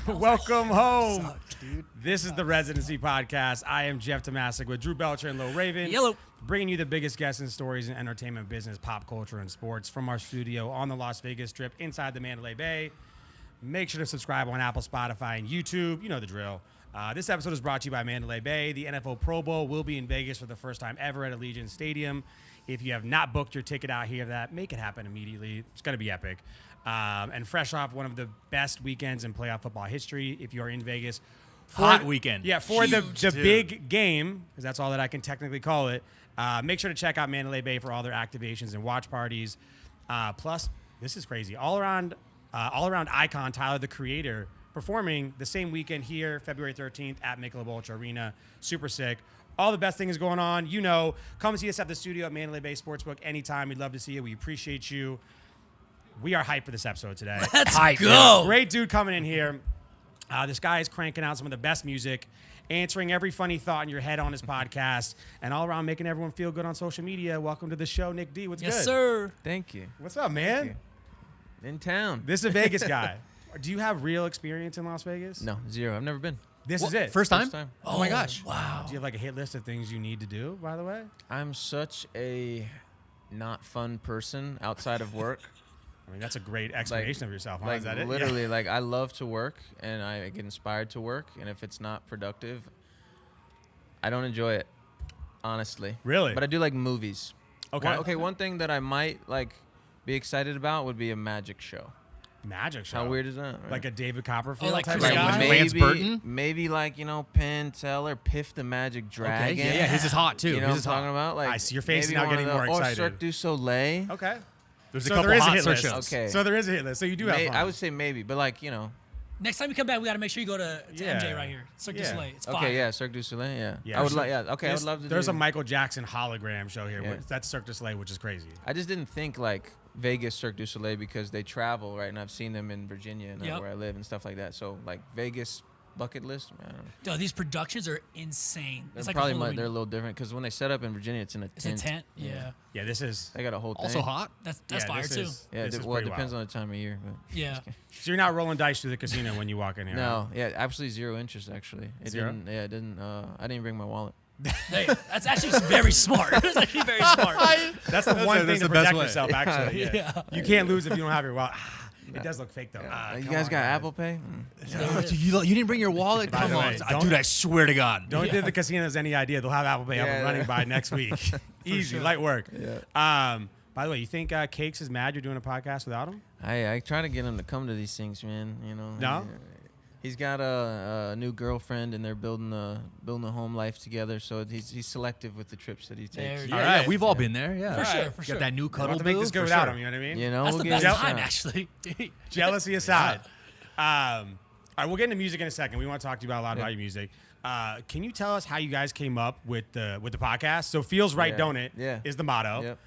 Welcome home. This is the Residency Podcast. I am Jeff Tomasic with Drew Belcher and Lil Raven. Yellow. Bringing you the biggest guests and stories in entertainment, business, pop culture, and sports from our studio on the Las Vegas Strip inside the Mandalay Bay. Make sure to subscribe on Apple, Spotify, and YouTube. You know the drill. This episode is brought to you by Mandalay Bay. The NFL Pro Bowl will be in Vegas for the first time ever at Allegiant Stadium. If you have not booked your ticket out here, make it happen immediately. It's going to be epic. And fresh off one of the best weekends in playoff football history, if you are in Vegas. Hot weekend. Yeah, for the big game, because that's all that I can technically call it. Make sure to check out Mandalay Bay for all their activations and watch parties. Plus, this is crazy. All-around icon Tyler, the Creator, performing the same weekend here, February 13th at Michelob Ultra Arena. Super sick. All the best things going on. You know, come see us at the studio at Mandalay Bay Sportsbook anytime. We'd love to see you. We appreciate you. We are hyped for this episode today. Let's go. Great dude coming in here. This guy is cranking out some of the best music, answering every funny thought in your head on his podcast, and all around making everyone feel good on social media. Welcome to the show, Nick D. What's good? Yes, sir. Thank you. What's up, man? In town. This is a Vegas guy. Do you have real experience in Las Vegas? No, zero. I've never been. This is it. First time? First time. Oh my gosh. Wow. Do you have like a hit list of things you need to do, by the way? I'm such a not fun person outside of work. I mean, that's a great explanation of yourself. Huh? Like Is that it? literally, Yeah. like I love to work and I get inspired to work, and if it's not productive, I don't enjoy it, honestly. Really? But I do like movies. Okay. One thing that I might like be excited about would be a magic show. Magic show. How weird is that? Right? Like a David Copperfield like type of Chris guy? Evans? Lance Burton? Maybe like, Penn Teller, Piff the Magic Dragon. Yeah, his is hot too. You know His what I'm is hot. talking about? Like I see your face is maybe now one getting of more those- excited. Or Cirque du Soleil. Okay. There's So a couple there is a hot hit search list. shows. Okay. So there is a hit list. So you do have fun. I would say maybe, but like, Next time you come back, we got to make sure you go to Yeah. MJ right here. Cirque du Yeah. Soleil. It's fire. okay, yeah, Cirque du Soleil, yeah. Yeah, I would so like, okay, I would love to There's do. a Michael Jackson hologram show here. Yeah. That's Cirque du Soleil, which is crazy. I just didn't think like Vegas Cirque du Soleil because they travel, right? And I've seen them in Virginia and Yep. where I live and stuff like that. So like Vegas bucket list, I don't know. Dude, these productions are insane. They're It's like probably a whole they're a arena. little different because when they set up in Virginia, it's in a It's tent. a tent. Yeah. Yeah, this is. They got a whole thing. Also hot. That's yeah, fire this too. is- Yeah, this is well, it pretty depends wild. on the time of year. But Yeah. So you're not rolling dice through the casino when you walk in here. no, yeah, absolutely zero interest actually. It Zero? didn't. Yeah, it didn't. I didn't bring my wallet. Hey, that's actually very smart. That's actually very smart. That's the one thing that's to the best protect way. yourself. Actually, yeah. Yeah. You can't lose if you don't have your wallet. It does look fake though. you Come guys on, got Apple Pay? Oh, dude, you didn't bring your wallet? By Come the on. way, don't- Dude, I swear to God. Don't give the casinos any idea. They'll have Apple Pay up Yeah, and running yeah. by next week. Easy, light work. Yeah. By the way, you think Cakes is mad you're doing a podcast without him? I try to get him to come to these things, man. No? He's got a new girlfriend, and they're building a home life together. So he's selective with the trips that he There takes. you All go. right, right. we've all been there. Yeah. For sure, You for got sure. that new We'll cuddle have to make boo, this go for without sure. him. You know what I mean? You know, That's we'll the give best it a time, shot. actually. Jealousy aside. All right, we'll get into music in a second. We want to talk to you about a lot about your music. Can you tell us how you guys came up with the podcast? So feels right, Yeah. don't it? Yeah. Is the motto. Yep.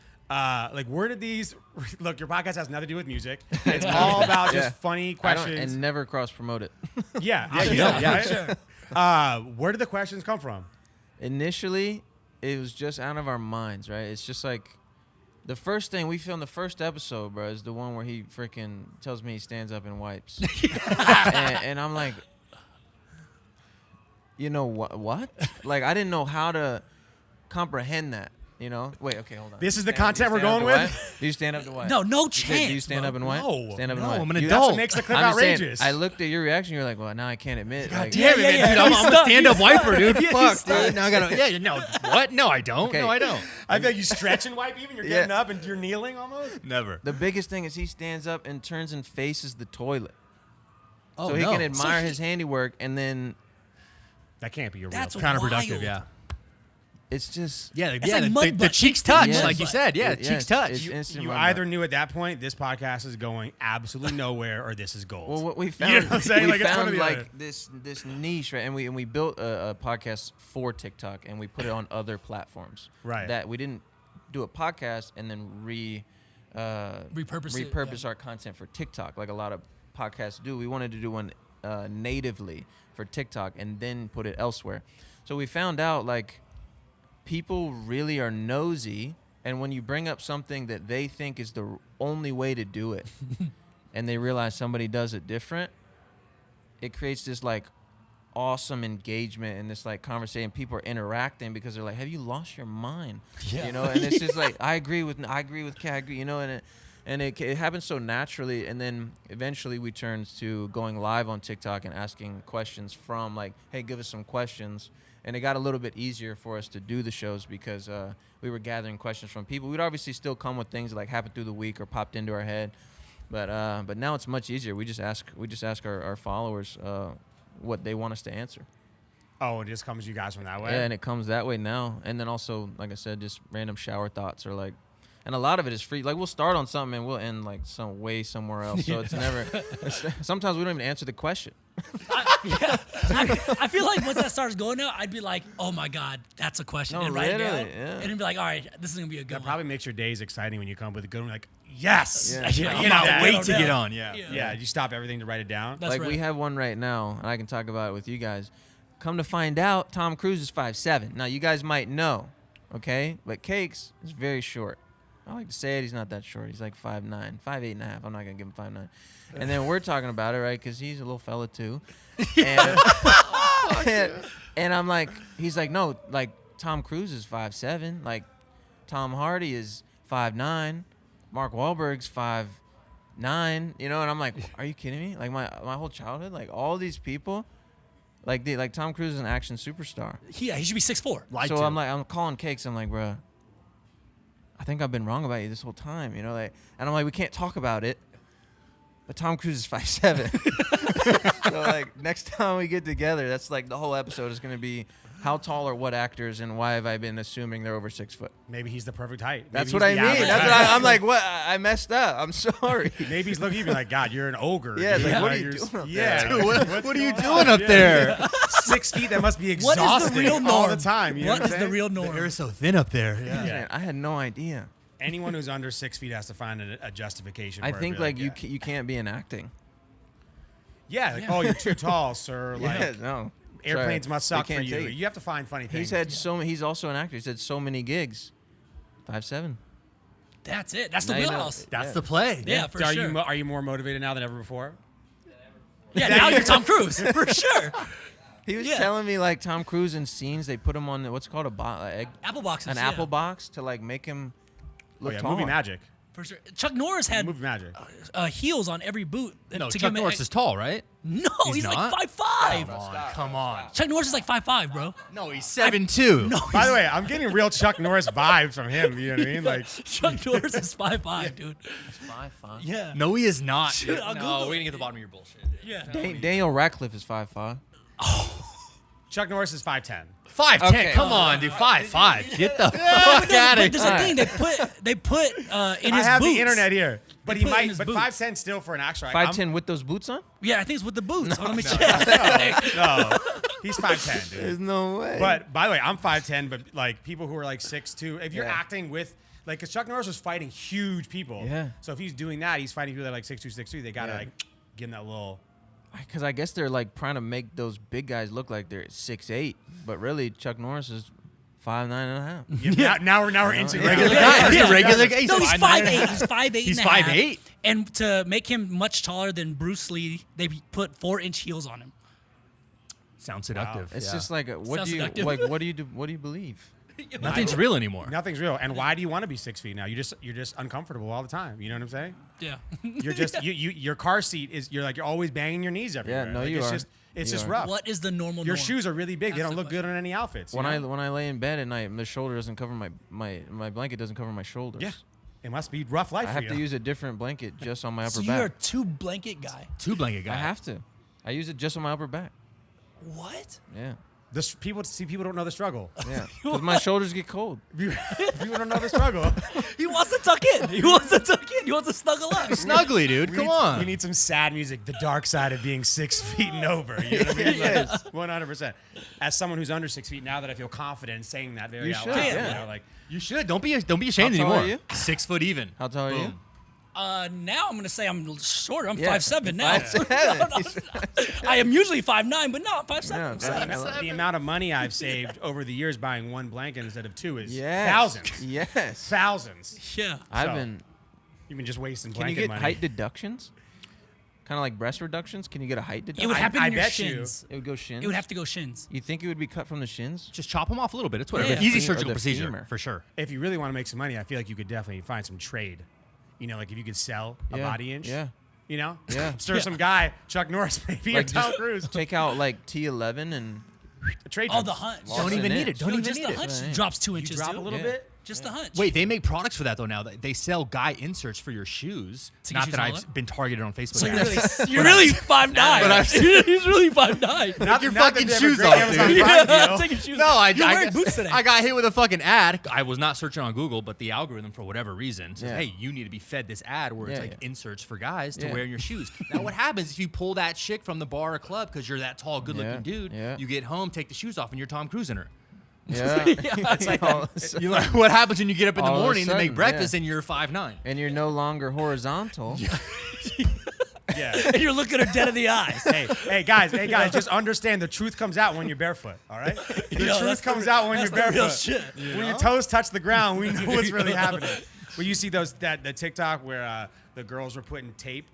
Like, where did these look? Your podcast has nothing to do with music. It's all about just Yeah. funny I don't- questions. and never cross promote it. Yeah, Yeah, sure. Where did the questions come from? Initially, it was just out of our minds, right? It's just like the first thing we filmed the first episode, bro, is the one where he freaking tells me he stands up and wipes, and I'm like, what? Like I didn't know how to comprehend that. Wait, okay, hold on. This is the Stand- content do we're you stand up going to with? wipe? Do you stand up to wipe? No You chance. said, do you stand bro. up and wipe? No. Stand up and No, wipe. I'm an Dude, adult. that's what makes the clip I'm just saying, outrageous. I looked at your reaction. You're like, well, now I can't admit. God like, damn it, Yeah, man, yeah, dude. I'm he's a stuck, stand-up he's wiper, dude. stuck. Fuck, He's dude. Now I gotta. Yeah, no. What? No, I don't. Okay. No, I don't. I feel like you stretch and wipe even. You're Yeah. getting up and you're kneeling almost. Never. The biggest thing is he stands up and turns and faces the toilet. Oh, so he no. can admire So his handiwork, and then That can't be your That's real. Counterproductive. wild. Yeah. it's just Yeah. It's Yeah. like the, mud the butt. cheeks touch, Yeah. like you said. Yeah. It- cheeks yeah, touch. it's instant You mud either butt. knew at that point this podcast is going absolutely nowhere or this is gold. Well, what we You found, know what I'm saying? we Like, it's one or found the like other. this niche, right? And we built a podcast for TikTok, and we put it on other platforms. Right. That we didn't do a podcast and then Repurpose it, our content for TikTok, like a lot of podcasts do. We wanted to do one natively for TikTok and then put it elsewhere. So we found out like people really are nosy, and when you bring up something that they think is the only way to do it, and they realize somebody does it different, it creates this like awesome engagement and this like conversation. People are interacting because they're like, "Have you lost your mind?" Yeah. You know, and it's just like, I agree with Kat, you know, and it happens so naturally, and then eventually we turned to going live on TikTok and asking questions from like, "Hey, give us some questions," and it got a little bit easier for us to do the shows because we were gathering questions from people. We'd obviously still come with things that like happened through the week or popped into our head, but now it's much easier. We just ask our followers what they want us to answer. Oh, it just comes to you guys from that way? Yeah, and it comes that way now. And then also, like I said, just random shower thoughts or like, and a lot of it is free. Like we'll start on something and we'll end like somewhere else. So it's never. Sometimes we don't even answer the question. I feel like once that starts going out, I'd be like, oh my God, that's a question. No, and write it down. literally, yeah. And then be like, all right, this is going to be a good That one. probably makes your days exciting when you come up with a good one. Like, yes. Yeah. Yeah, I I'm cannot not wait wait to to get get on. Yeah. Yeah, you stop everything to write it down. That's like right. we have one right now, and I can talk about it with you guys. Come to find out, Tom Cruise is 5'7". Now you guys might know, okay? But Cakes is very short. I like to say it. He's not that short. He's like 5'9", 5'8.5". I'm not gonna give him 5'9". And then we're talking about it, right? Because he's a little fella too. And I'm like, he's like, no, like Tom Cruise is 5'7". Like Tom Hardy is 5'9". Mark Wahlberg's 5'9". You know, and I'm like, are you kidding me? Like my whole childhood, like all these people, like Tom Cruise is an action superstar. Yeah, he should be 6'4". So I'm calling Cakes. I'm like, bro, I think I've been wrong about you this whole time. You know, like, and I'm like, we can't talk about it. But Tom Cruise is 5'7". So like next time we get together, that's like the whole episode is gonna be how tall are what actors and why have I been assuming they're over 6 foot? Maybe he's the perfect height. That's Maybe what I he's the mean. average That's height. what I'm like. What? I messed up. I'm sorry. Maybe he's looking at you like, God, you're an ogre. Yeah, dude. like, what are Like, you you're- doing up yeah, there? like, What what's are you going doing on? up Yeah. there? 6 feet, that must be What exhausting is the real norm? all the time. You know What what is I'm the saying? real The norm? air is so thin up there. Yeah. Yeah. Man, I had no idea. Anyone who's under 6 feet has to find a justification. I for it. think Be like yeah. you can't be in acting. Yeah, like, oh, you're too tall, sir. Like Yeah, no. airplanes Sorry. must They suck for can't you. take it. You have to find funny things. He's had He's also an actor. He's had so many gigs. 5'7". That's it. That's the Now you know. wheelhouse. That's the play. Yeah, for are sure. you are you more motivated now than ever before? Yeah, now you're Tom Cruise, for sure. He was Yeah. telling me like Tom Cruise in scenes they put him on what's it called Apple boxes. an yeah, apple box to like make him Oh look yeah, tall. movie magic. For sure. Chuck Norris had Movie magic. heels on every boot. No, to Chuck give him Norris is tall, right? No, he's like not? 5'5". Come on. Chuck Norris is like 5'5", bro. No, he's 7'2". No, By the way, I'm getting real Chuck Norris vibes from him. You know what I mean? Like, Chuck Norris is 5'5", dude. 5'5". Yeah. No, he is not. Shit, I'll no, Google we're it. gonna get to the bottom of your bullshit. Yeah. Daniel Radcliffe is 5'5". Chuck Norris is 5'10". 5'10". Okay. Come on, dude. 5'5". Get the fuck But out of there's here. a thing they put in I his have boots. the internet here, but They he put it in might. his But boots. 5'10" still for an actor. I'm- 5'10" with those boots on? Yeah, I think it's with the boots. Hold on, let me check. No, he's 5'10", dude. There's no way. But by the way, I'm 5'10", but like people who are like 6'2", if you're Yeah. acting with like, because Chuck Norris was fighting huge people. Yeah. So if he's doing that, he's fighting people that are like 6'2", 6'3". They gotta Yeah. like give him that little. Because I guess they're like trying to make those big guys look like they're 6'8", but really Chuck Norris is 5'9.5". Yeah. Now we're into Regular regular. guy. He's a regular guy. No, he's 5'8". He's 5'8". He's and a half. 5'8". And to make him much taller than Bruce Lee, they put 4-inch heels on him. Sounds seductive. It's yeah. just like what Sounds do you seductive. like? What do you do? What do you believe? nothing's real anymore. Nothing's real. And why do you want to be 6 feet now? You're just uncomfortable all the time. You know what I'm saying? Yeah. You're just your car seat is you're always banging your knees everywhere. no, Like, you it's are. Just it's You just are. rough. What is the normal Your norm? shoes are really big. They That's don't the look good on any outfits. you know? When I lay in bed at night, the shoulder doesn't cover my blanket doesn't cover my shoulders. Yeah. It must be rough life I for have you. to use a different blanket just on my upper So you're a back. 2-blanket guy. 2 blanket guy. I have to. I use it just on my upper back. What? Yeah. People don't know the struggle. Yeah. Because my shoulders get cold. People don't know the struggle. He wants to tuck in. He wants to tuck in. He wants to snuggle up. Snuggly, dude. Come on. We need some sad music. The dark side of being 6 feet and over. You know what I mean? Yes. 100%. As someone who's under 6 feet, now that I feel confident in saying that very You out should, loud, yeah. you know, like You should. Don't be ashamed How tall anymore. are you? 6 foot even. How tall are you? Boom. Now I'm gonna say I'm shorter. I'm Yeah. 5'7" now. 5'7". I am usually 5'9", but no, I'm 5'7". Yeah, the amount of money I've saved over the years buying one blanket instead of two is Yes. thousands. Yes. Thousands. Yeah. I've So, been. You've been just wasting Can you blanket get money. height deductions? Kind of like breast reductions. Can you get a height It would deduction? happen I in your bet you. shins. It would go shins. It would have to go shins. You think it would be cut from the shins? Just chop them off a little bit. It's whatever. Yeah. Easy Or surgical the procedure femur. for sure. If you really want to make some money, I feel like you could definitely find some trade. You know, like if you could sell a body inch. Yeah. You know? Yeah. Stir some guy, Chuck Norris, maybe, or Like Tom just Cruise. take out like T11 and A trade Oh, job. the hunch. Lost Don't even an need it. inch. Don't Yo, even just need the it. hunch Yeah. drops 2 You inches, drop dude. a little Yeah. bit. Just the hunch. Wait, they make products for that though now. They sell guy inserts for your shoes. To get Not you that I've taller? been targeted on Facebook. So ads. you're really 5'9". But I've He's really 5'9". Not your not that fucking they have a shoes great off, Amazon dude. Prime Yeah, deal. taking shoes No, off. You're wearing I, boots today. I got hit with a fucking ad. I was not searching on Google, but the algorithm, for whatever reason, says, Yeah. hey, you need to be fed this ad where it's Yeah, like yeah. inserts for guys to Yeah. wear in your shoes. Now, what happens if you pull that chick from the bar or club because you're that tall, good-looking Yeah, dude? yeah. You get home, take the shoes off, and you're Tom Cruise in her. yeah. it's like You like what happens when you get up in the All of a morning to make sudden, breakfast yeah. and you're 5'9"? And you're no longer horizontal. Yeah. and you're looking her dead in the eyes. Hey guys, just understand the truth comes out when you're barefoot, all right? The Yo, that's truth the comes re- out when that's you're the real barefoot. shit. When your toes touch the ground, we know what's really happening. When you see the TikTok where the girls were putting tape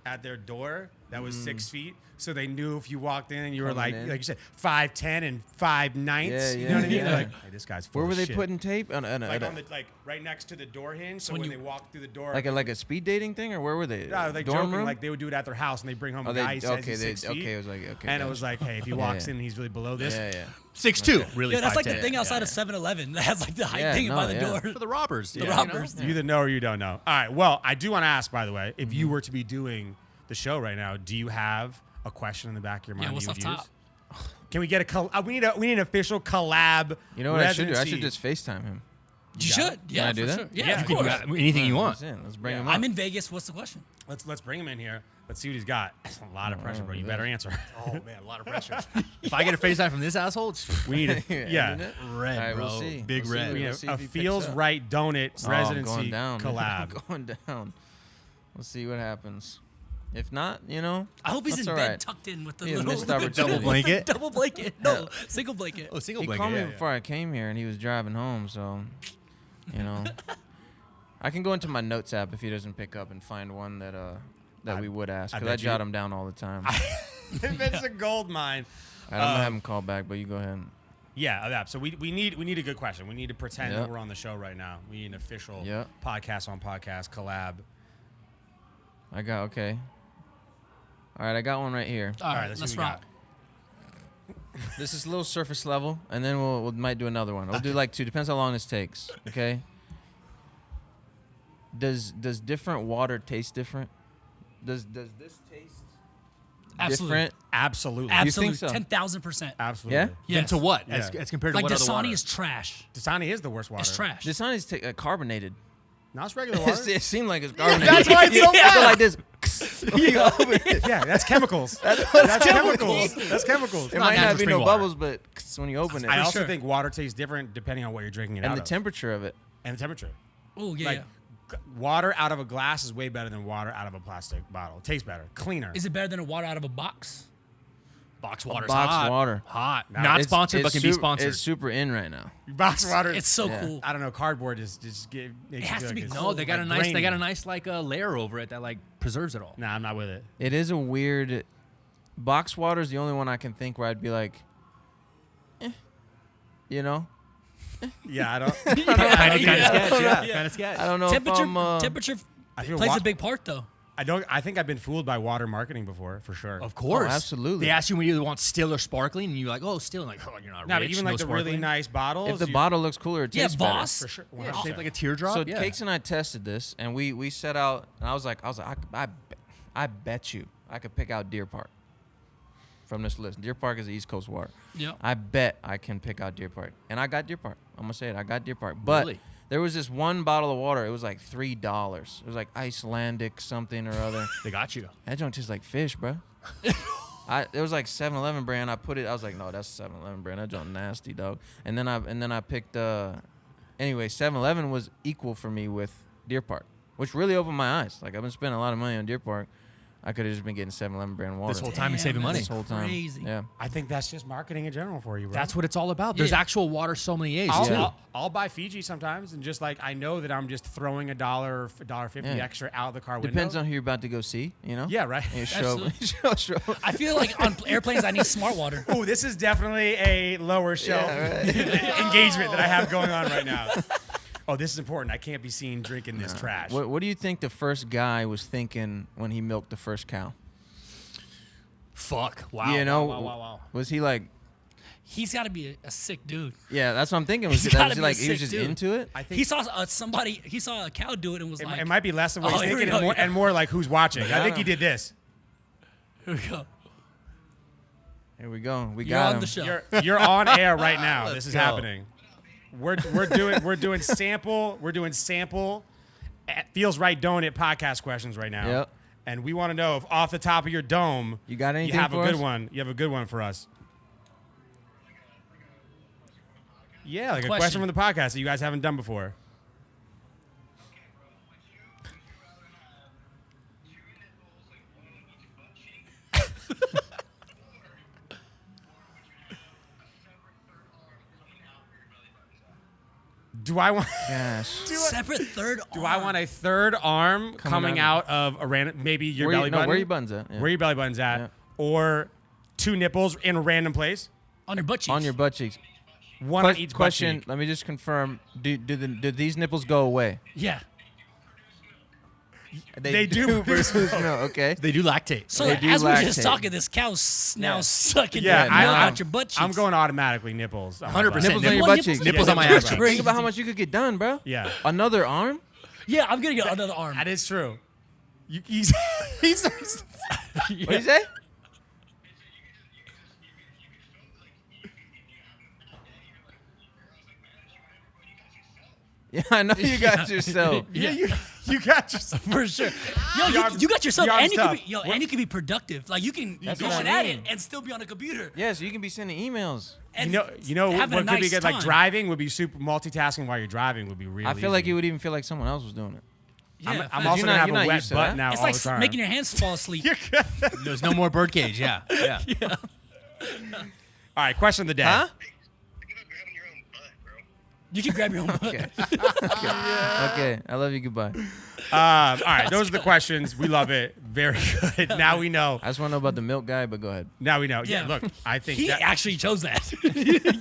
at their door that was 6 feet, so they knew if you walked in and you were Coming like in. you said, 5'10" and 5'9". Yeah, You know what I mean? yeah. They're like, hey, this guy's full Where of were they shit. putting tape? Like on the right next to the door hinge, so when when you- they walk through the door, like a speed dating thing, or where were they? no, like Dorm joking, room? like they would do it at their house, and they bring home Oh, a they- guy. He says okay, he's they- 6 feet, okay, it was like- okay, and it gotcha. was like, hey, if he Yeah, walks yeah. in and he's really below this, Yeah, yeah. 6'2", really Yeah, that's like the 5'10". thing outside of 7-Eleven that has like the height Yeah, thing by no, the yeah. door. For the robbers. The you know? robbers. you either know or you don't know. All right. Well, I do want to ask, by the way, if you were to be doing the show right now, do you have a question in the back of your mind? Yeah, what's you up would top? use? Can we get we need an official collab. You know what I should do? I residency. should just FaceTime him. You should. Yeah, I do for that? sure. Yeah, Yeah, of you can course. You got anything you want. Let's bring Yeah. him up. I'm in Vegas. What's the question? Let's bring him in here. Let's see what he's got. That's a lot of pressure, bro. You yeah. better answer. Oh, man, a lot of pressure. If I get a FaceTime from this asshole, it's We need a, yeah. Isn't it? red, All right, bro. we'll see. Big We'll see. red. We We'll need see a if he picks feels up. right, don't it? Oh, I'm Residency going down. collab. I'm going down. We'll see what happens. If not, you know. I hope he's that's in all bed right. tucked in with the Yeah, little missed opportunity. Double blanket? double blanket. No, single blanket. Oh, single He blanket. called me yeah, before I came here, and he was driving home, so, you know. I can go into my notes app if he doesn't pick up and find one that we would ask, I because I bet you- jot him down all the time. If it's a gold mine. I'm gonna have him call back, but you go ahead. Yeah. So we need a good question. We need to pretend Yep. that we're on the show right now. We need an official Yep. podcast on podcast collab. Okay. All right, I got one right here. All right, let's let's see what we rock. This is a little surface level, and then we might do another one. We'll do like two. Depends how long this takes. Okay. Does different water taste different? Does this taste Absolutely. different? Absolutely. Absolutely. so? 10,000%. Absolutely. Yeah? Then Yes. to what? Yeah. As compared to Like what other water? Dasani is trash. Dasani is the worst water. It's trash. This one is carbonated. No, it's regular water. It seemed like it's carbonated. That's why it's so You go bad. like this. You open it. Yeah, that's chemicals. That's chemicals. That's chemicals. It not might not natural be no spring water. bubbles, but when you open it, I also sure. think water tastes different depending on what you're drinking it and out the of. temperature of it. And the temperature. Oh, yeah, Like, yeah. water out of a glass is way better than water out of a plastic bottle. It tastes better. Cleaner. Is it better than a water out of a box? Box water's Box hot. water. Hot. Nah, Not It's- sponsored, but it's can be su- sponsored. It's super in right now. Box water. It's so Yeah. cool. I don't know. Cardboard just makes It has feel to like be it's, cold. No, they got like, a nice. They got a grainy. nice like layer over it that like preserves it all. Nah, I'm not with it. It is a weird. Box water is the only one I can think where I'd be like, you know. Yeah, I don't. Kind of sketch, yeah. Kind of sketch. I don't know Temperature, if I'm. temperature I feel plays wa- a big part, though. I think I've been fooled by water marketing before, for sure. Of course, absolutely. They ask you when you want still or sparkling, and you're like, oh, still, and like, oh, you're not No, rich. but even no like the really sparkling. nice bottles. If the you- bottle looks cooler, it Yeah, tastes Boss. for sure. Yeah, 100%. shaped like a teardrop. better. So yeah. Cakes and I tested this, and we set out, and I was like, I bet you I could pick out Deer Park from this list. Deer Park is the East Coast water. Yep. I bet I can pick out Deer Park, and I got Deer Park. I'm gonna say it. I got Deer Park, but Really? there was this one bottle of water. It was like $3. It was like Icelandic something or other. They got you. That joint tastes like fish, bro. It was like 7-Eleven brand. I was like, no, that's 7-Eleven brand. That joint nasty, dog. And then I picked. Anyway, 7-Eleven was equal for me with Deer Park, which really opened my eyes. Like I've been spending a lot of money on Deer Park. I could have just been getting 7-Eleven brand water This whole time and saving money. this whole time. Crazy. Yeah. I think that's just marketing in general for you, bro. That's what it's all about. There's Yeah. actual water sommeliers I'll, too. I'll buy Fiji sometimes, and just like I know that I'm just throwing $1.50 Yeah. extra out the car Depends window. on who you're about to go see, you know? Yeah, right. And you show up. I feel like on airplanes I need smart water. Oh, this is definitely a lower shelf engagement that I have going on right now. Oh, this is important. I can't be seen drinking this trash. What do you think the first guy was thinking when he milked the first cow? Fuck. Wow. You know, wow. was he like, He's got to be a sick dude. yeah, that's what I'm thinking. Was, He's that, gotta was he be a like, he was sick just dude. into it? I think He saw he saw a cow do it and was like, it might be less of what Oh, he's here we thinking go, and more like who's watching. I think he did this. here we go. Here we go. We You're got on him. the show. You're on air right now. Let's This is go. happening. We're doing sample. We're doing sample. Feels right, don't it? Podcast questions right now. Yep. And we want to know if off the top of your dome, You got anything you have for a good us? one. You have a good one for us. Yeah, like a Question. question from the podcast that you guys haven't done before. Do I want? Gosh. Separate third Do I want a third arm coming out of a random, maybe your belly button? Where your buttons at? Yeah. Where your belly button's at, Yeah. or two nipples in a random place, on your butt cheeks? On your butt cheeks. one on each Question. butt cheek. Let me just confirm. Do these nipples go away? Yeah. They do. versus no. Okay. They do lactate. So They do as we're just lactate. talking, this cow's now sucking Yeah, your I- milk I'm- out your butt cheeks. I'm going automatically nipples. 100%. Nipples on your Nipple- butt nipples- cheeks. Nipples on my nipples ass on cheeks. Think about how much you could get done, bro. Yeah, Another arm? Yeah, I'm gonna get another arm. that is true. He's What do you say? Yeah, I know you got yourself. yeah, you got yourself. For sure. Yo, The arms- you got yourself, the arms and you can tough. be, and you can be productive. Like you can That's go what I on at it mean. and still be on a computer. Yeah, so you can be sending emails. And You know what having a could be nice good? Like time. driving would be super multitasking while you're driving would be really. I feel like easy. you would even feel like someone else was doing it. Yeah, I'm facts. also You're gonna not- have you're a not wet used to butt that. now it's all like the time. making your hands fall asleep. There's no more birdcage. Yeah. Yeah. All right, question of the day. Huh? You can grab your own butt. Okay. Okay. I love you. Goodbye. All right, those are the questions. We love it. Very good. Now we know. I just want to know about the milk guy, but go ahead. Now we know. Yeah. Yeah. Look, I think He that, actually chose that.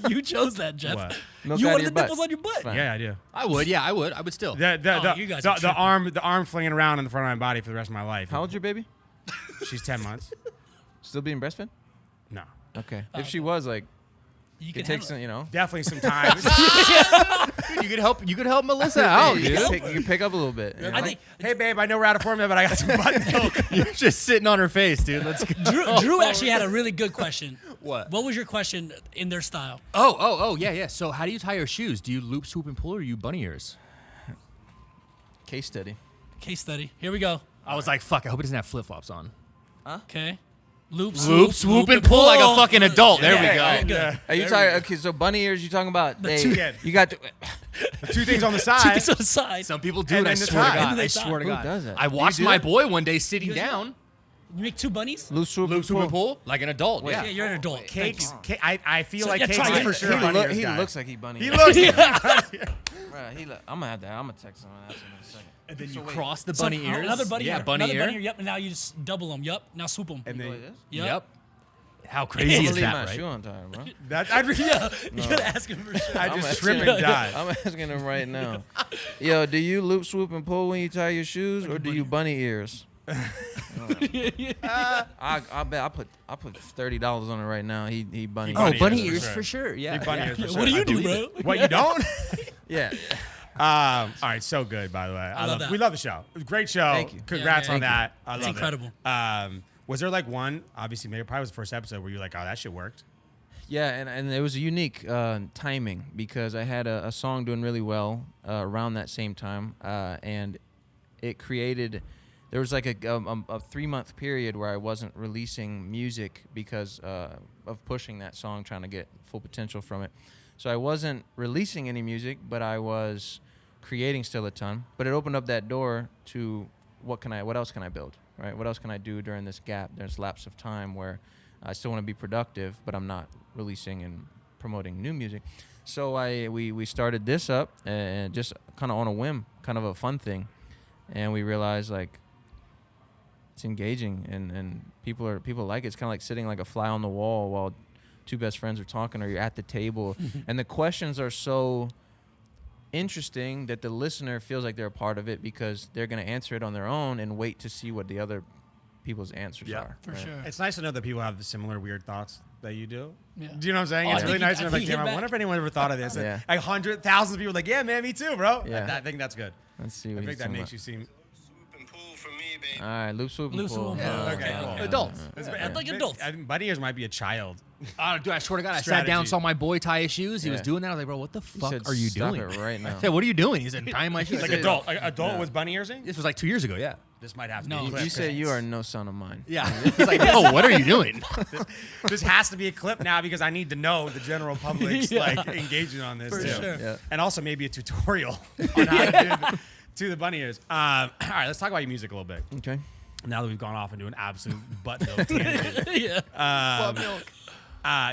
You chose that, Jeff. What? Milk You out of wanted your the butt. nipples on your butt. Fine. Yeah, I do. I would. Yeah, I would. I would still. You guys are The tripping. arm flinging around in the front of my body for the rest of my life. How old's your baby? She's 10 months. Still being breastfed? No, Okay. If she was, like, You it can takes, handle it. you know. definitely some time. Dude, you could help Melissa out, you, dude. can pick up a little bit. you I know? think Hey, babe, I know we're out of formula, but I got some butt milk. You're just sitting on her face, dude. Let's go. Drew actually had a really good question. What? What was your question in their style? Oh, yeah. So how do you tie your shoes? Do you loop, swoop, and pull, or are you bunny ears? Case study. Case study. Here we go. I was like, fuck, I hope it doesn't have flip-flops on. Okay. Loop, Loop, swoop, and pull like a fucking adult. There we go. Yeah. Are you talking? Okay, so bunny ears. You talking about? two- You got. Two things on the Two side. things on the side. Some people do And it, I then the swear to tie. God. And then I they swear to Who God. does that? I Do you watched do my that? boy one day sitting You guys down. You make two bunnies? Loose swoop. Loop, swoop, and pull like an adult. Yeah, Yeah. you're an adult. Thank Cakes. you. I feel So, like yeah, Cakes try is it. for sure a bunny ears He guy. looks like he bunny. He ears. looks. Bruh, I'm gonna have that. I'm gonna text him and ask him in a second. And then you wait. cross the So, bunny ears. Another bunny Yeah, ear. bunny another ear. bunny ear. Yep. And now you just double them. Yep. Now swoop them. And Like then this? Yep. How I'm crazy gonna is leave that, my right? shoe on tired, bro. that I'd Yeah. You gotta ask him for sure. I I'm just asking trip him- and die. I'm asking him right now. Yo, do you loop, swoop, and pull when you tie your shoes, or do you bunny ears? I bet I put $30 on it right now. He bunny. Oh, Oh, bunny ears ears for for sure. Yeah. Bunny ears for What sure. do I you do, bro? What you don't? Yeah. All right, so good, by the way. I love that. We love the show. Great show. Thank you. Congrats Yeah, on man. that. I It's love incredible. it. Was there like one? Obviously, maybe probably was the first episode where you're like, "Oh, that shit worked." Yeah, and it was a unique timing because I had a song doing really well around that same time, and it created. There was like a 3-month period where I wasn't releasing music because of pushing that song, trying to get full potential from it. So I wasn't releasing any music, but I was creating still a ton. But it opened up that door to what else can I build? right? What else can I do during this gap? There's lapse of time where I still want to be productive, but I'm not releasing and promoting new music. So we started this up and just kind of on a whim, kind of a fun thing, and we realized like it's engaging and people like it. It's kind of like sitting like a fly on the wall while two best friends are talking, or you're at the table, and the questions are so interesting that the listener feels like they're a part of it because they're going to answer it on their own and wait to see what the other people's answers are. For sure. It's nice to know that people have similar weird thoughts that you do. Yeah. Do you know what I'm saying? Oh, It's I really think nice you- to I know, like, think damn, you I hit wonder if anyone ever thought of this. Yeah. Like 100,000 people like, yeah, man, me too, bro. Yeah. I think that's good. Let's see I what think he's that talking makes about. you seem... All right, loop, swoop, and Loop, pull. swoop, Yeah, pull. okay, Yeah. cool. Adults. Like adults. I think Bunny Ears might be a child. Dude, I swear to God, I sat Strategy. down, saw my boy tie his shoes. He was Yeah. doing that. I was like, bro, what the He fuck said, are you "Stop doing? it right now." I said, what are you doing? He said, tying my shoes. Like I said, adult with Bunny Earsing? This was like 2 years ago, yeah. This might have to No, be a clip. You say you are no son of mine. Yeah. He's like, no, what are you doing? This has to be a clip now because I need to know the general public's Yeah. like engagement on this For too. sure. Yeah. And also maybe a tutorial on how to do the Bunny Ears. All right, let's talk about your music a little bit. Okay. Now that we've gone off into an absolute butt milk tangent. Yeah.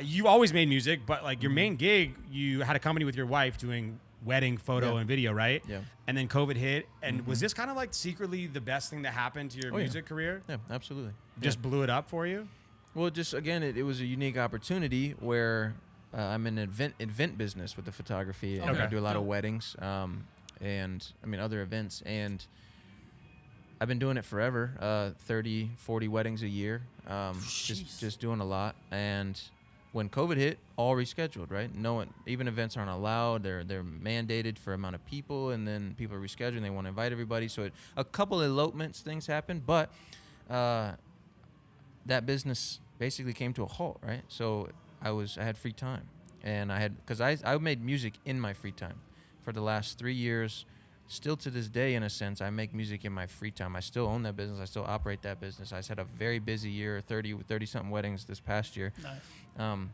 You always made music, but like your main gig, you had a company with your wife doing wedding photo Yeah. and video, right? Yeah. And then COVID hit. And was this kind of like secretly the best thing that happened to your Oh, yeah. music career? Yeah, absolutely. Just Yeah. blew it up for you? Well, just again, it was a unique opportunity where I'm in an event business with the photography. And Okay. I do a lot of weddings, and I mean other events, and I've been doing it forever. 30, 40 weddings a year. Just doing a lot. And when COVID hit, all rescheduled, right? No one, even events aren't allowed. They're mandated for amount of people, and then people are rescheduling. They want to invite everybody. So a couple elopements things happened, but that business basically came to a halt, right? So I had free time, and because I made music in my free time for the last 3 years. Still to this day, in a sense, I make music in my free time. I still own that business. I still operate that business. I just had a very busy year, 30-something weddings this past year. Nice.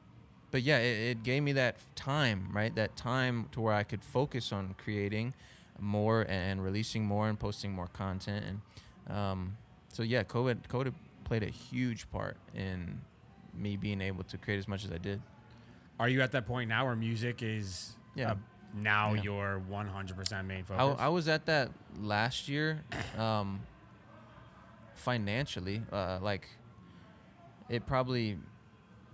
But yeah, it gave me that time, right? That time to where I could focus on creating more and releasing more and posting more content. And so yeah, COVID played a huge part in me being able to create as much as I did. Are you at that point now where music is Yeah. now Yeah. your 100% main focus? I was at that last year, financially, like it probably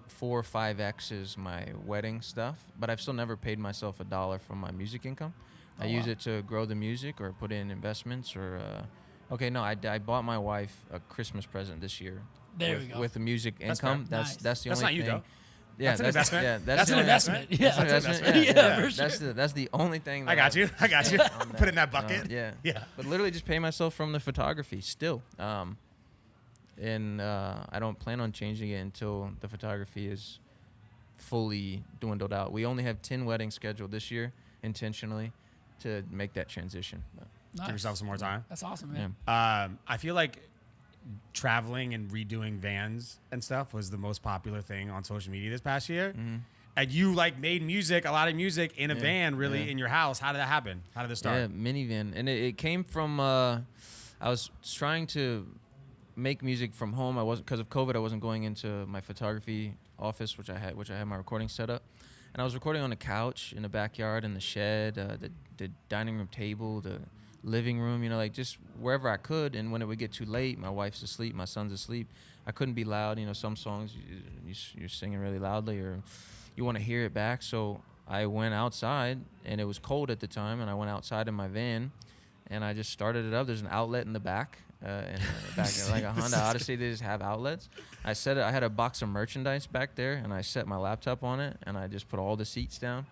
4 or 5x's my wedding stuff, but I've still never paid myself $1 from my music income. I use it to grow the music or put in investments or, I bought my wife a Christmas present this year. There we go. With the music That's income. fair. Nice. That's the That's only not you, thing. though. Yeah, That's an investment. Yeah, That's an an investment. Yeah. That's an investment. Yeah, for sure. That's the only thing. That I got you. I got you. on Put in that bucket. yeah. Yeah. But literally just pay myself from the photography still. And I don't plan on changing it until the photography is fully dwindled out. We only have 10 weddings scheduled this year intentionally to make that transition. But, Nice. Give yourself some more time. That's awesome, yeah. man. I feel like traveling and redoing vans and stuff was the most popular thing on social media this past year. Mm-hmm. And you like made music, a lot of music in a Yeah, van, really yeah. in your house. How did that happen? How did this start? Yeah, minivan, and it came from I was trying to make music from home. I wasn't, because of COVID, I wasn't going into my photography office, which I had my recording set up, and I was recording on the couch in the backyard, in the shed, the dining room table, the living room, like just wherever I could. And when it would get too late, my wife's asleep, my son's asleep, I couldn't be loud. Some songs you're singing really loudly, or you want to hear it back. So I went outside, and it was cold at the time, and I went outside in my van, and I just started it up. There's an outlet in the back, like a Honda Odyssey. They just have outlets. I had a box of merchandise back there, and I set my laptop on it, and I just put all the seats down,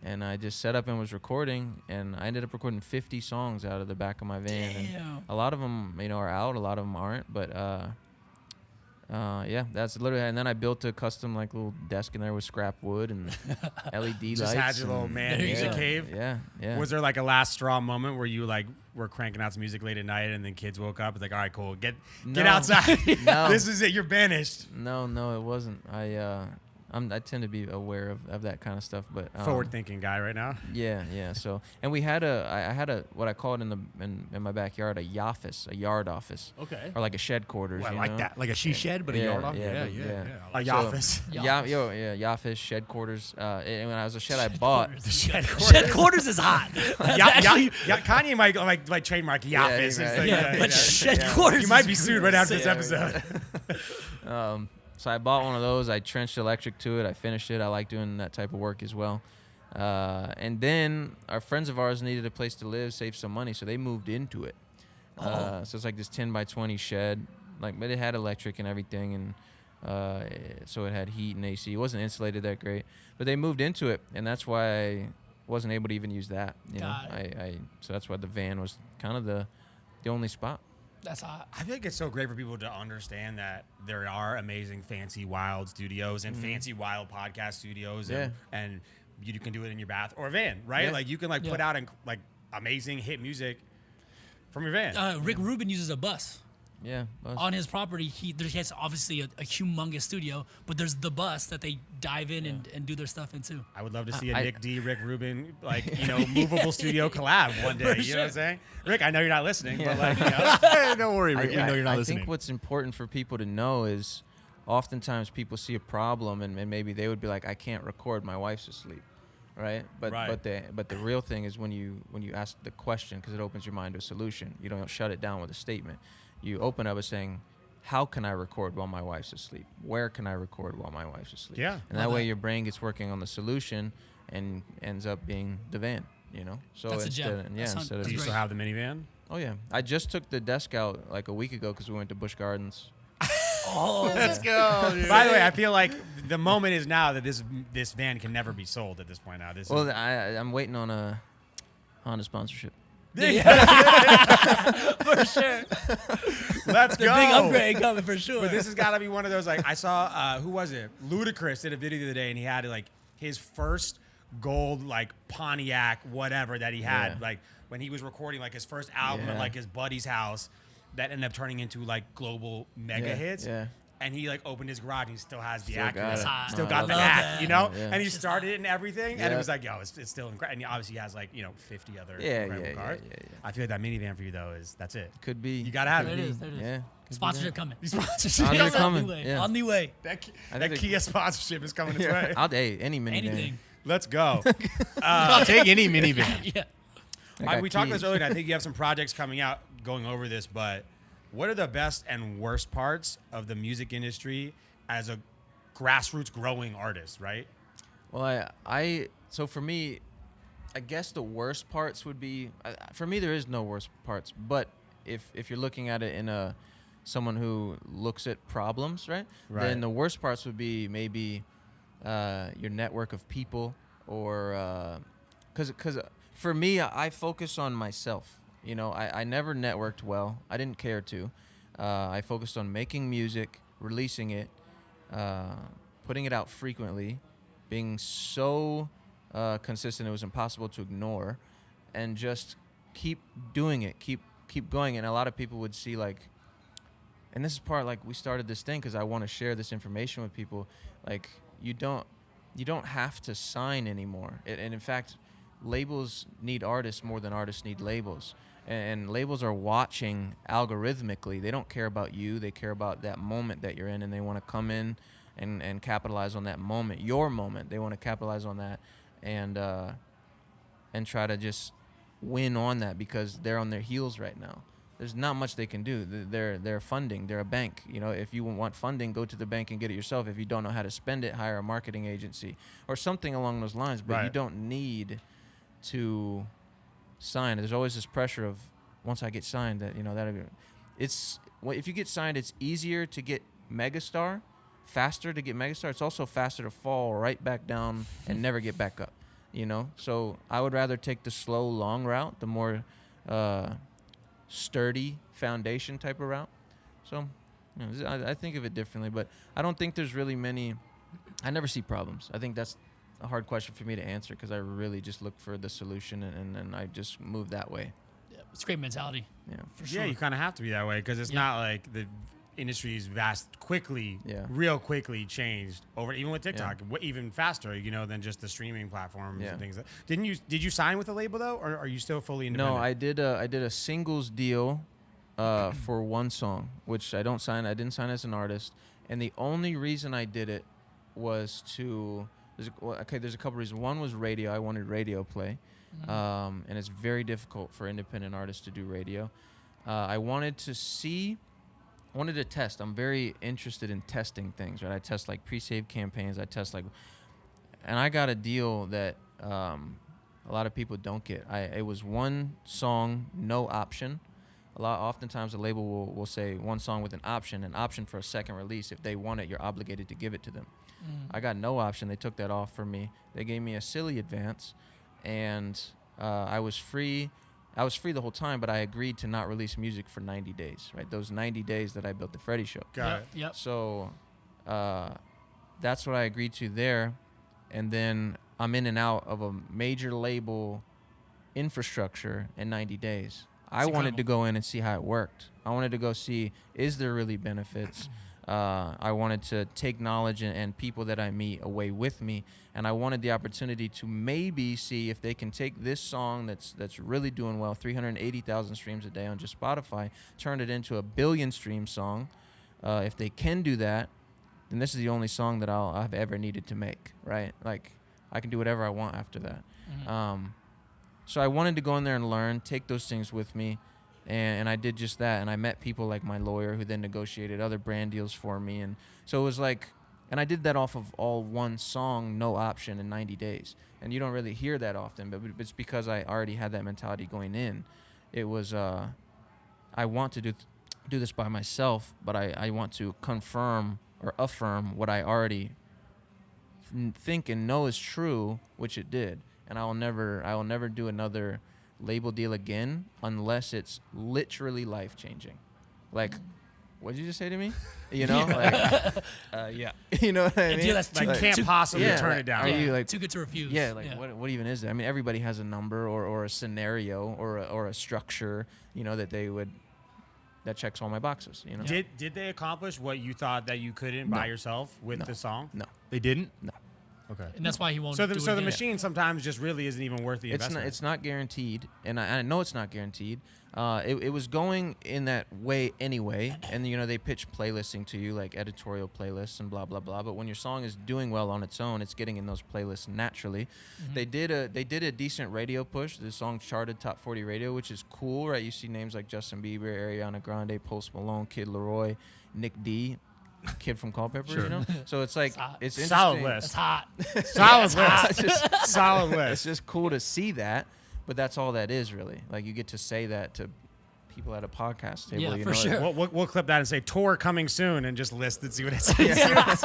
and I just set up and was recording, and I ended up recording 50 songs out of the back of my van. Damn. And a lot of them, are out. A lot of them aren't, but yeah, that's literally. And then I built a custom little desk in there with scrap wood and LED lights. Just had your little and- man There you music go. cave. Yeah. Was there like a last straw moment where you were cranking out some music late at night and then kids woke up? It's like, all right, cool, get No. outside. No. This is it. You're banished. No, it wasn't. I tend to be aware of that kind of stuff. But Forward-thinking guy right now. Yeah. So, and we had I had a what I call it in my backyard, a yafis, a yard office. Okay. Or like a shed quarters. Well, I you like know? that. Like a she shed, but a Yeah, yard off. yeah, Yeah. A So- office. Yafis, shed quarters. And when I was a shed I bought. Shed quarters is hot. That's actually, Kanye might like trademark office. right. but shed quarters. You might is be sued right after this sick. episode. So I bought one of those. I trenched electric to it. I finished it. I like doing that type of work as well. And then our friends of ours needed a place to live, save some money, so they moved into it. So it's like this 10 by 20 shed, but it had electric and everything, and so it had heat and AC. It wasn't insulated that great, but they moved into it, and that's why I wasn't able to even use that. Got it. So that's why the van was kind of the only spot. That's hot. I think it's so great for people to understand that there are amazing, fancy, wild studios and fancy, wild podcast studios, and you can do it in your bath or a van, right? Yeah. Like you can put out amazing hit music from your van. Rick Rubin uses a bus. Yeah. On his property, he has obviously a humongous studio, but there's the bus that they dive in and do their stuff in too. I would love to see a Nick D, Rick Rubin, movable studio collab one day. You know what I'm saying? Rick, I know you're not listening, but Hey, don't worry, Rick. We know you're not I listening. think what's important for people to know is oftentimes people see a problem and maybe they would be like, I can't record, my wife's asleep. Right? But the real thing is when you ask the question, because it opens your mind to a solution. You don't shut it down with a statement. You open up by saying, how can I record while my wife's asleep? Where can I record while my wife's asleep? Yeah. And that way your brain gets working on the solution and ends up being the van, So That's a gem. instead of do you still have the minivan? Oh yeah, I just took the desk out like a week ago because we went to Busch Gardens. Let's go. Dude. By the way, I feel like the moment is now that this van can never be sold at this point now. I'm waiting on a Honda sponsorship. For sure. Let's The go. big upgrade coming for sure. But this has got to be one of those, I saw, who was it? Ludacris did a video the other day, and he had, his first gold, Pontiac, whatever that he had, Yeah. when he was recording, his first album Yeah. at, his buddy's house that ended up turning into, global mega hits. Yeah. And he, opened his garage, and he still has the Still act. got it. Still No, got I the love act, that. Yeah. And he started it and everything, and it Yeah. was it's still incredible. And obviously he has, 50 other Yeah, incredible yeah, cars. yeah. I feel like that minivan for you, though, that's it. Could be. You got to have There it. it is. There it is. Yeah. Sponsorship coming. Sponsorship. Honda coming. On the way. Yeah. On the way. That I that think Kia sponsorship is coming its way. Any minivan. Anything. Let's go. I'll take any minivan. Yeah. I got We talked keys. this earlier, and I think you have some projects coming out going over this, but what are the best and worst parts of the music industry as a grassroots growing artist, right? Well, so for me, I guess the worst parts would be, for me there is no worst parts, but if you're looking at it in someone who looks at problems, right? Then the worst parts would be maybe your network of people, or because for me I focus on myself. I never networked well. I didn't care to. I focused on making music, releasing it, putting it out frequently, being so consistent it was impossible to ignore, and just keep doing it, keep going. And a lot of people would see and this is part we started this thing because I want to share this information with people. You don't have to sign anymore, and in fact, labels need artists more than artists need labels. And labels are watching algorithmically. They don't care about you. They care about that moment that you're in, and they want to come in and capitalize on that moment, your moment. They want to capitalize on that and try to just win on that because they're on their heels right now. There's not much they can do. They're funding. They're a bank. If you want funding, go to the bank and get it yourself. If you don't know how to spend it, hire a marketing agency or something along those lines. But you don't need to sign. There's always this pressure of once I get signed that if you get signed, it's easier to get megastar, faster to get megastar. It's also faster to fall right back down and never get back up. So I would rather take the slow, long route, the more sturdy foundation type of route. So I think of it differently, but I don't think there's really many. I never see problems. I think that's a hard question for me to answer because I really just look for the solution and I just move that way. Yeah. It's a great mentality. Yeah. For sure. Yeah, you kind of have to be that way because it's not like industry's Yeah. real quickly changed over even with TikTok, even faster, than just the streaming platforms Yeah. and things. Did you sign with a label though, or are you still fully independent? No, I did a singles deal for one song, which I didn't sign as an artist, and the only reason I did it was there's a couple reasons. One was radio. I wanted radio play, and it's very difficult for independent artists to do radio. I wanted to test. I'm very interested in testing things, right? I test like pre-save campaigns. And I got a deal that a lot of people don't get. It was one song, no option. Oftentimes a label will say one song with an option for a second release. If they want it, you're obligated to give it to them. I got no option. They took that off for me. They gave me a silly advance, and I was free. I was free the whole time, but I agreed to not release music for 90 days, right? Those 90 days that I built the Freddie Show. Got it. Yep. So that's what I agreed to there. And then I'm in and out of a major label infrastructure in 90 days. I wanted to go in and see how it worked. I wanted to go see, is there really benefits? I wanted to take knowledge and people that I meet away with me, and I wanted the opportunity to maybe see if they can take this song that's really doing well, 380,000 streams a day on just Spotify, turn it into a 1 billion stream song. If they can do that, then this is the only song that I've ever needed to make, right? Like, I can do whatever I want after that. So I wanted to go in there and learn, take those things with me. And I did just that, and I met people like my lawyer who then negotiated other brand deals for me. And so it was like, and I did that off of all one song, no option in 90 days. And you don't really hear that often, but it's because I already had that mentality going in. It was, I want to do this by myself, but I want to confirm or affirm what I already think and know is true, which it did. And I will never do another label deal again unless it's literally life-changing. Like, what did you just say to me? You know, Yeah. you know what I mean? deal that's Like, can't possibly turn it down. Are you like, too good to refuse? yeah, like what even is that? I mean, everybody has a number or a scenario or a structure, that checks all my boxes, you know? Did they accomplish what you thought that you couldn't by yourself with the song? No. They didn't? No. Okay. And that's why he won't. So do it the again. machine sometimes just really isn't even worth the investment. It's not guaranteed, and I know it's not guaranteed. It was going in that way anyway, and they pitch playlisting to you, like editorial playlists and blah blah blah. But when your song is doing well on its own, it's getting in those playlists naturally. They did a decent radio push. The song charted top 40 radio, which is cool, right? You see names like Justin Bieber, Ariana Grande, Post Malone, Kid Laroi, Nick D. Kid from Culpeper, So it's like it's interesting. Solid list. That's hot. Solid list. Solid list. It's just cool to see that, but that's all that is really. Like, you get to say that to people at a podcast table. Yeah, you for know? sure. We'll clip that and say tour coming soon and just list it, see what it says.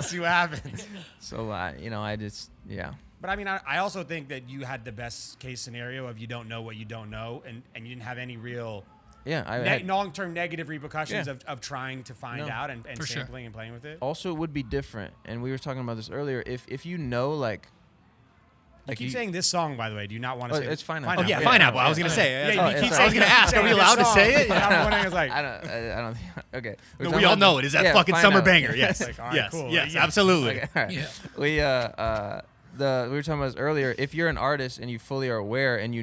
See what happens. So I just But I mean, I also think that you had the best case scenario of you don't know what you don't know, and you didn't have any real long-term negative repercussions of trying to find out and For sure. sampling and playing with it. Also, it would be different, and we were talking about this earlier. If you know, like You keep saying this song, by the way. Do you not want to say it's fine. Oh, yeah, FINEAPPLE. I was going to say. Yeah, you I keep was saying going to ask, are we allowed to say it? I'm wondering, it's like, I don't think. Okay. No, we all know it. Is that fucking summer banger? Yes. Like, all right, Yes. cool. Yes. Yeah. Absolutely. Okay, all right. Yeah. We were talking about this earlier. If you're an artist and you fully are aware and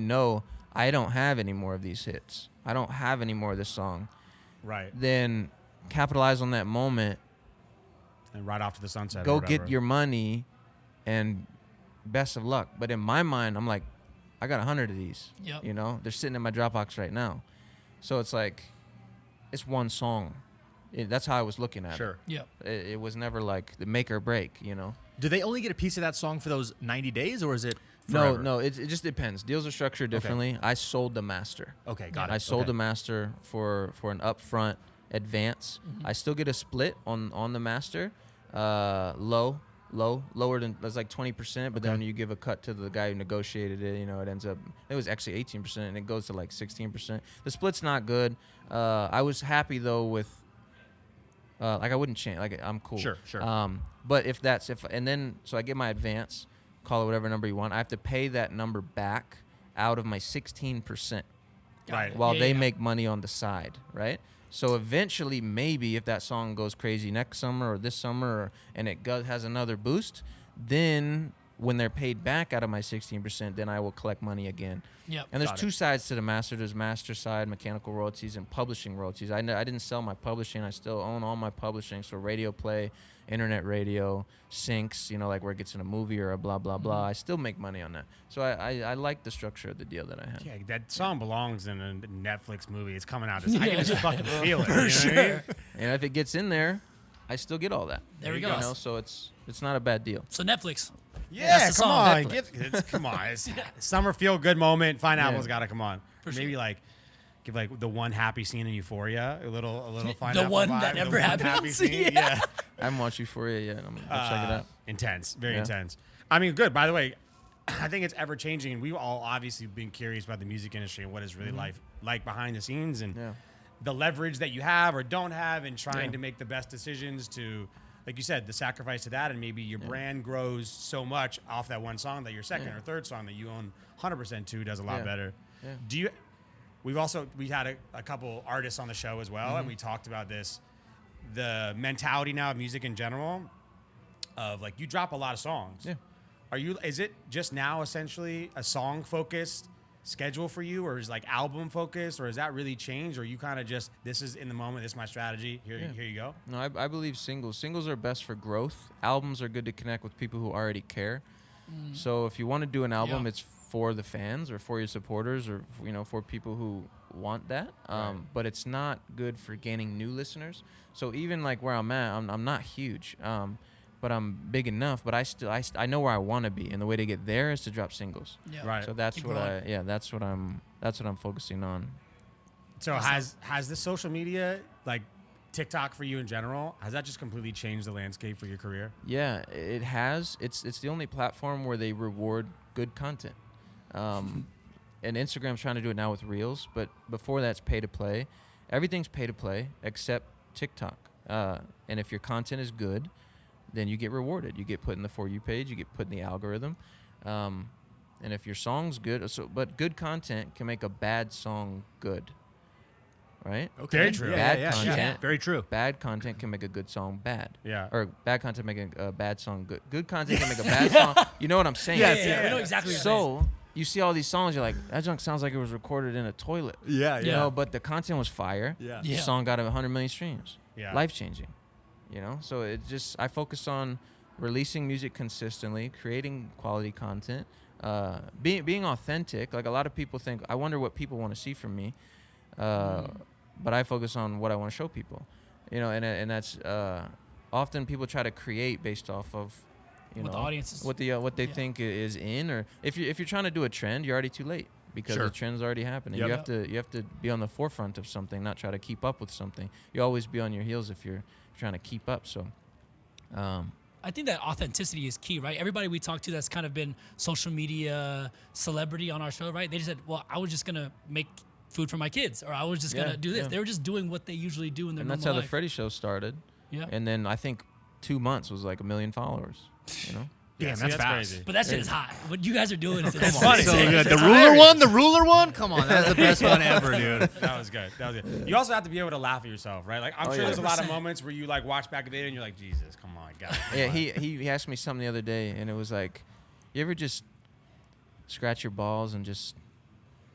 I don't have any more of these hits, I don't have any more of this song, Right. then capitalize on that moment, And right off to the sunset. go or whatever. get your money, and best of luck. But in my mind, I'm like, I got 100 of these. Yep. They're sitting in my Dropbox right now. So it's like, it's one song. That's how I was looking at Sure. Yep. it. It was never like the make or break, Do they only get a piece of that song for those 90 days, or is it forever? No, it just depends. Deals are structured differently. I sold the master. Okay, got it. I sold Okay. the master for an upfront advance. I still get a split on the master, lower than, that's like 20%. But then when you give a cut to the guy who negotiated it, it ends up, it was actually 18%, and it goes to like 16%. The split's not good. I was happy though with, like, I wouldn't change. Like, I'm cool. Sure. But so I get my advance, call it whatever number you want. I have to pay that number back out of my 16%. Right. While Yeah, they yeah. make money on the side, right? So eventually, maybe if that song goes crazy next summer or this summer, and it has another boost, then when they're paid back out of my 16%, then I will collect money again. Yep. And there's Got it. two sides to the master. There's master side, mechanical royalties, and publishing royalties. I didn't sell my publishing. I still own all my publishing. So radio play, internet radio, syncs, like where it gets in a movie or a blah, blah, blah. I still make money on that. So I like the structure of the deal that I have. Yeah, that song belongs in a Netflix movie. It's coming out. I can just fucking feel it. You know what I mean? And if it gets in there, I still get all that. There we you go. go. So it's not a bad deal. So Netflix. Yeah, That's the come song. on. Come on. It's summer feel good moment. Fineapple's Yeah. got to come on. For Maybe sure. give the one happy scene in Euphoria. A little Fineapple The one vibe, that the never one happy happens. scene. Yeah. I haven't watched Euphoria yet. I'm gonna check it out. Intense. Very Yeah. intense. I mean, good. By the way, I think it's ever changing, and we've all obviously been curious about the music industry and what is really life like behind the scenes and Yeah. the leverage that you have or don't have and trying Yeah. to make the best decisions to, like you said, the sacrifice to that, and maybe your brand grows so much off that one song that your second or third song that you own 100% to does a lot Yeah. better. Yeah. Do you? We had a couple artists on the show as well, and we talked about this. The mentality now of music in general, of you drop a lot of songs. Yeah. Is it just now essentially a song focused schedule for you, or is album focused, or has that really changed, or you kind of just, this is in the moment, this is my strategy, here you go? No, I believe singles are best for growth. Albums are good to connect with people who already care. So if you want to do an album, Yeah. it's for the fans or for your supporters or for people who want that. But it's not good for gaining new listeners. So even where I'm at, I'm not huge, but I'm big enough. But I know where I want to be, and the way to get there is to drop singles. Yeah. Right. So that's Keep what growing. that's what I'm focusing on. So has the social media, TikTok for you in general, has that just completely changed the landscape for your career? Yeah, it has. It's the only platform where they reward good content. And Instagram's trying to do it now with Reels, but before that's pay to play. Everything's pay to play except TikTok. And if your content is good, then you get rewarded. You get put in the For You page. You get put in the algorithm. And if your song's good, but good content can make a bad song good. Right? Very true. Bad content. Very true. Bad content can make a good song bad. Yeah. Or bad content make a bad song good. Good content can make a bad song. You know what I'm saying? Yeah. We know exactly what you're saying. So you see all these songs, you're like, that junk sounds like it was recorded in a toilet. Yeah, Yeah. But the content was fire. Yeah. The Yeah. song got 100 million streams. Yeah. Life changing. So I focus on releasing music consistently, creating quality content, being authentic. Like a lot of people think, I wonder what people want to see from me. But I focus on what I want to show people, and that's often people try to create based off of, What the audience is- what they think is in, or if you're trying to do a trend, you're already too late because Sure. the trend's already happening. Yep. You have to be on the forefront of something, not try to keep up with something. You always be on your heels if you're trying to keep up. So, I think that authenticity is key, right? Everybody we talk to that's kind of been social media celebrity on our show, right? They just said, well, I was just going to make food for my kids, or I was just going to do this. yeah. They were just doing what they usually do in their and that's normal how life. the Freddie Show started. Yeah. And then I think 2 months was like 1 million followers. Yeah, Damn, see, that's fast. crazy. But that shit is hot. What you guys are doing is That's funny. so good. The ruler one? Come on, that's the best one ever, dude. That was good. You also have to be able to laugh at yourself, right? I'm sure yeah. there's a lot of 100%. moments where you watch back a video and you're like, Jesus, come on, guys. Yeah, he asked me something the other day, and it was like, you ever just scratch your balls and just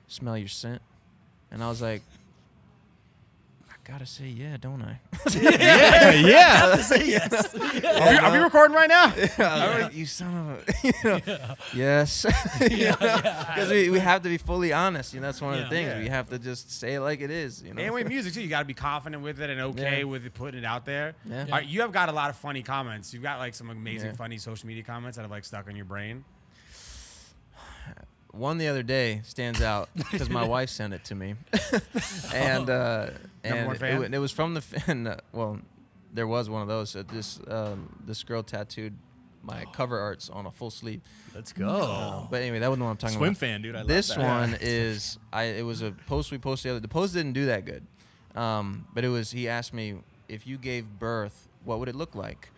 smell your scent? And I was like, I gotta say yeah, don't I? Yeah. Say yes. Are we recording right now? I was like, you son of a, yes, because we have to be fully honest. That's one of the Yeah. things Yeah. we have to just say it like it is. And with music too, you got to be confident with it and okay Yeah. with it, putting it out there. Yeah. All right, you have got a lot of funny comments. You've got some amazing, Yeah. funny social media comments that have stuck in your brain. One the other day stands out because my wife sent it to me, and one fan? it was from the fan. Well, there was one of those. This girl tattooed my cover arts on a full sleeve. Let's go. But anyway, that wasn't what I'm talking Swim about. fan, dude. I love This that. one is it was a post we posted the other. The post didn't do that good, but it was. He asked me if you gave birth, what would it look like?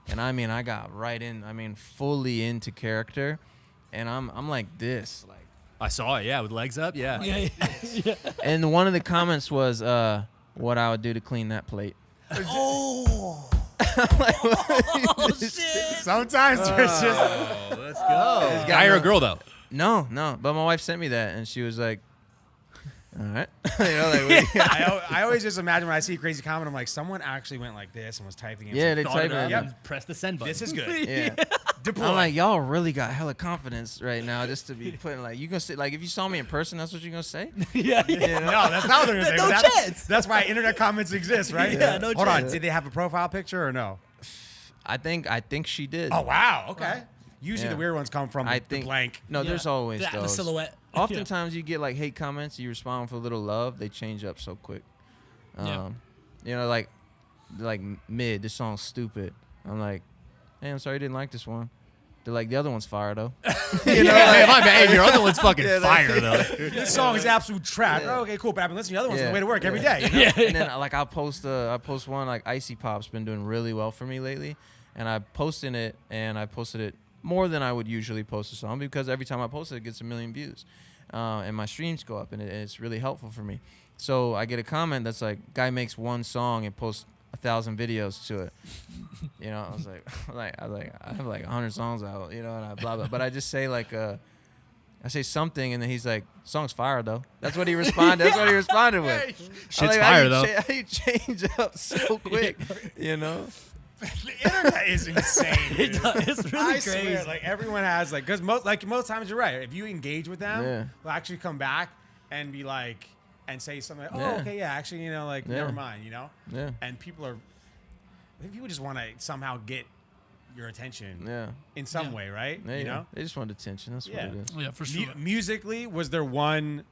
And I mean, I got right in. I mean, fully into character, and I'm like this, like. I saw it, yeah, with legs up, yeah. Yeah. And one of the comments was, what I would do to clean that plate. Oh. Oh shit. Sometimes there's just Let's go. Guy or no- a girl though? No, but my wife sent me that, and she was like, all right. You know, like, I always just imagine when I see a crazy comment, I'm like, someone actually went like this and was typing it. yeah, It's they like, type it. Yep. and press the send button. this is good. Yeah. Deploy. I'm like, y'all really got hella confidence right now just to be putting like, you gonna say, like, if you saw me in person, that's what you're gonna say? Yeah. You know? No, that's not what they're gonna say. No but that's, chance. That's why internet comments exist, right? Yeah, no Hold on, chance. did they have a profile picture or no? I think she did. Oh wow, okay. Usually Yeah. the weird ones come from I the think blank. No, Yeah. there's always the those. silhouette. Oftentimes you get like hate comments, you respond with a little love, they change up so quick. Yeah. You know, like mid, this song's stupid. I'm like, hey, I'm sorry you didn't like this one. They're like, the other one's fire though. You know, like, my bad. Your other one's fucking Yeah, fire though. This song is absolute trash. Oh, okay, cool. But I've been listening to the other ones on Yeah. the way to work every day. You know? And then like I post one like Icy Pop's been doing really well for me lately, and I posted it more than I would usually post a song because every time I post it, it gets 1 million views, and my streams go up, and it's really helpful for me. So I get a comment that's like, guy makes one song and posts 1,000 videos to it. You know, I was like, I have like 100 songs out, you know, and I blah blah. But I just say like I say something, and then he's like, "Song's fire though." That's what he responded. That's what he responded with. Shit's I'm like, fire though. How you change up so quick, you know? The internet is insane. Dude. It's really I crazy. swear, like everyone has like, because most times you're right. If you engage with them, Yeah. they'll actually come back and be like, and say something. Like, oh, Yeah. okay, yeah, actually, you know, like Yeah. never mind, you know. Yeah, And people just want to somehow get your attention yeah, in some Yeah. way, right? yeah. You know. They just want attention. That's Yeah. what it is. Yeah, for sure. Musically, was there one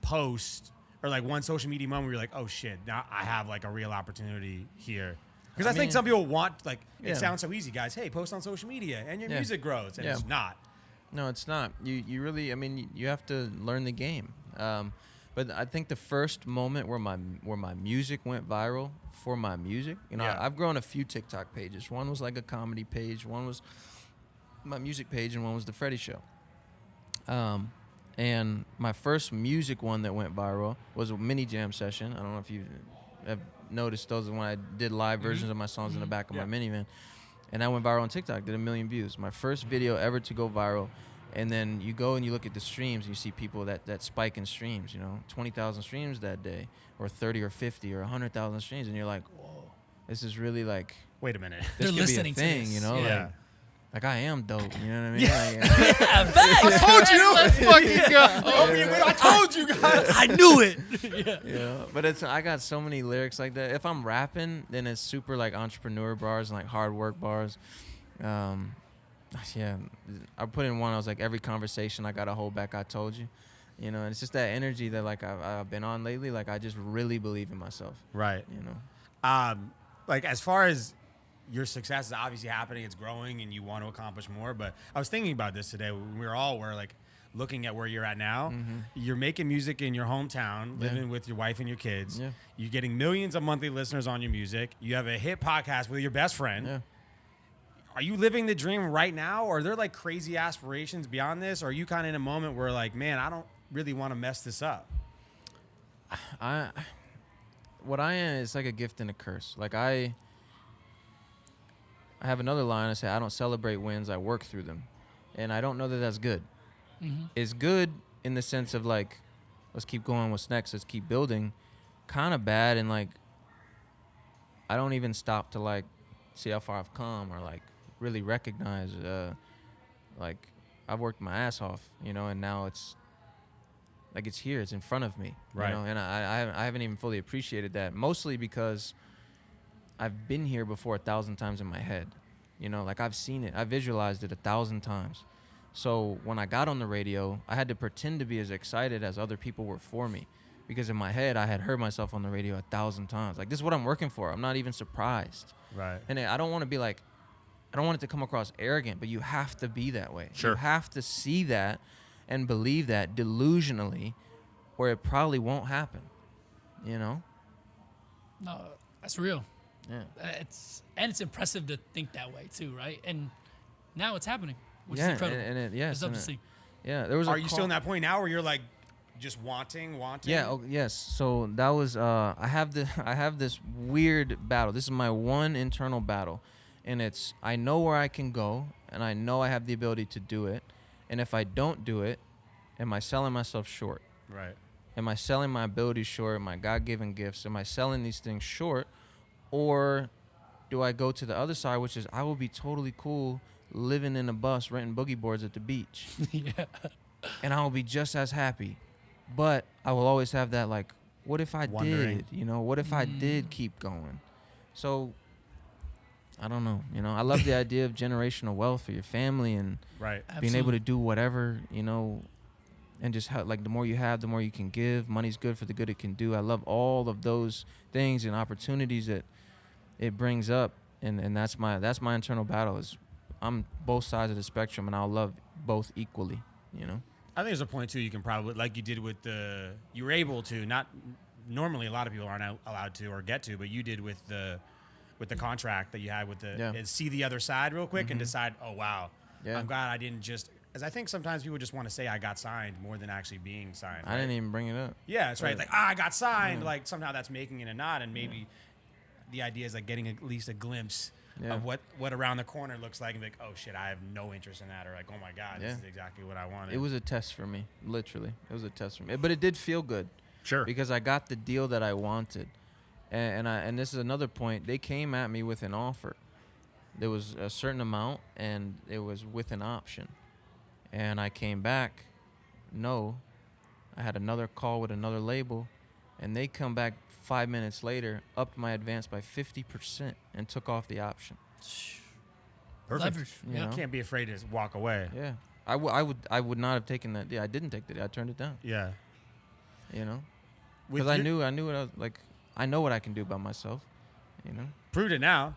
post or like one social media moment where you're like, oh shit, now I have like a real opportunity here? Because I think mean, some people want, like, yeah. it sounds so easy, guys. Hey, post on social media and your Yeah. music grows, and Yeah. it's not. No, it's not. You really, I mean, you have to learn the game. But I think the first moment where my music went viral for my music, you know, Yeah. I've grown a few TikTok pages. One was like a comedy page, one was my music page, and one was the Freddie Show. And my first music one that went viral was a mini jam session. I don't know if you have noticed those are when I did live versions of my songs in the back of my minivan. And that went viral on TikTok, did 1 million views. My first video ever to go viral. And then you go and you look at the streams, and you see people that spike in streams, you know, 20,000 streams that day, or 30 or 50 or 100,000 streams. And you're like, whoa, this is really like, Wait a minute. this They're could be a listening to thing, this. you know? Yeah. Like I am dope, you know what I mean? Yeah, facts. I told you. Let's fucking go. I told you guys. I knew it. Yeah. Yeah, but I got so many lyrics like that. If I'm rapping, then it's super like entrepreneur bars and like hard work bars. Yeah, I put in one. I was like, every conversation I gotta hold back. I told you, you know. And it's just that energy that like I've been on lately. Like I just really believe in myself, Right. you know. Like as far as your success is obviously happening, it's growing, and you want to accomplish more. But I was thinking about this today. We're like looking at where you're at now. You're making music in your hometown, living with your wife and your kids. Yeah. You're getting millions of monthly listeners on your music. You have a hit podcast with your best friend. Yeah. Are you living the dream right now, or are there like crazy aspirations beyond this? Or are you kind of in a moment where like, man, I don't really want to mess this up? What I am is like a gift and a curse. Like I have another line. I say I don't celebrate wins. I work through them, and I don't know that that's good. It's good in the sense of like, let's keep going. What's next? Let's keep building. Kind of bad, and like, I don't even stop to like see how far I've come or like really recognize like I've worked my ass off, you know, and now it's like it's here, it's in front of me, Right. you know, and I haven't even fully appreciated that, mostly because I've been here before 1,000 times in my head, you know, like I've seen it, I visualized it 1,000 times. So when I got on the radio, I had to pretend to be as excited as other people were for me, because in my head I had heard myself on the radio 1,000 times. Like, this is what I'm working for. I'm not even surprised. Right. And I don't want to be like, I don't want it to come across arrogant, but you have to be that way. Sure. You have to see that and believe that delusionally, or it probably won't happen, you know? No, that's real. Yeah. It's impressive to think that way too, right? And now it's happening, which Yeah, is incredible. and it, yes, it's up and to it- see. yeah, there was a Are you still in call- that point now where you're like just wanting. Yeah. Oh, yes. So that was. I have this weird battle. This is my one internal battle, and it's I know where I can go, and I know I have the ability to do it, and if I don't do it, am I selling myself short? Right. Am I selling my abilities short? My God-given gifts? Am I selling these things short, or do I go to the other side, which is I will be totally cool living in a bus, renting boogie boards at the beach, Yeah. and I will be just as happy. But I will always have that, like, what if I Wondering. did? What if I did keep going? So, I don't know. I love the idea of generational wealth for your family and Right. being able to do whatever, and just like the more you have, the more you can give. Money's good for the good it can do. I love all of those things and opportunities that it brings up, and that's my internal battle. Is I'm both sides of the spectrum, and I'll love both equally. I think there's a point too. You can probably, like you did with you were able to, not normally a lot of people aren't allowed to or get to, but you did with the contract that you had with is see the other side real quick and decide, oh wow, I'm glad I didn't just, as I think sometimes people just want to say I got signed more than actually being signed. I didn't even bring it up. Yeah, that's right. It's like, I got signed. Like somehow that's making it a nod, and maybe the idea is like getting at least a glimpse of what around the corner looks like, and be like, oh shit, I have no interest in that, or like, oh my god, this is exactly what I wanted. It was a test for me, literally. It was a test for me, but it did feel good. Sure. Because I got the deal that I wanted, and this is another point. They came at me with an offer. There was a certain amount, and it was with an option. And I came back, no. I had another call with another label, and they come back 5 minutes later, upped my advance by 50% and took off the option. Perfect. Leverage. You Yeah. can't be afraid to walk away. Yeah. I would not have taken that. Yeah, I didn't take that. I turned it down. Yeah. Because I knew what I was like. I know what I can do by myself. Proved it now.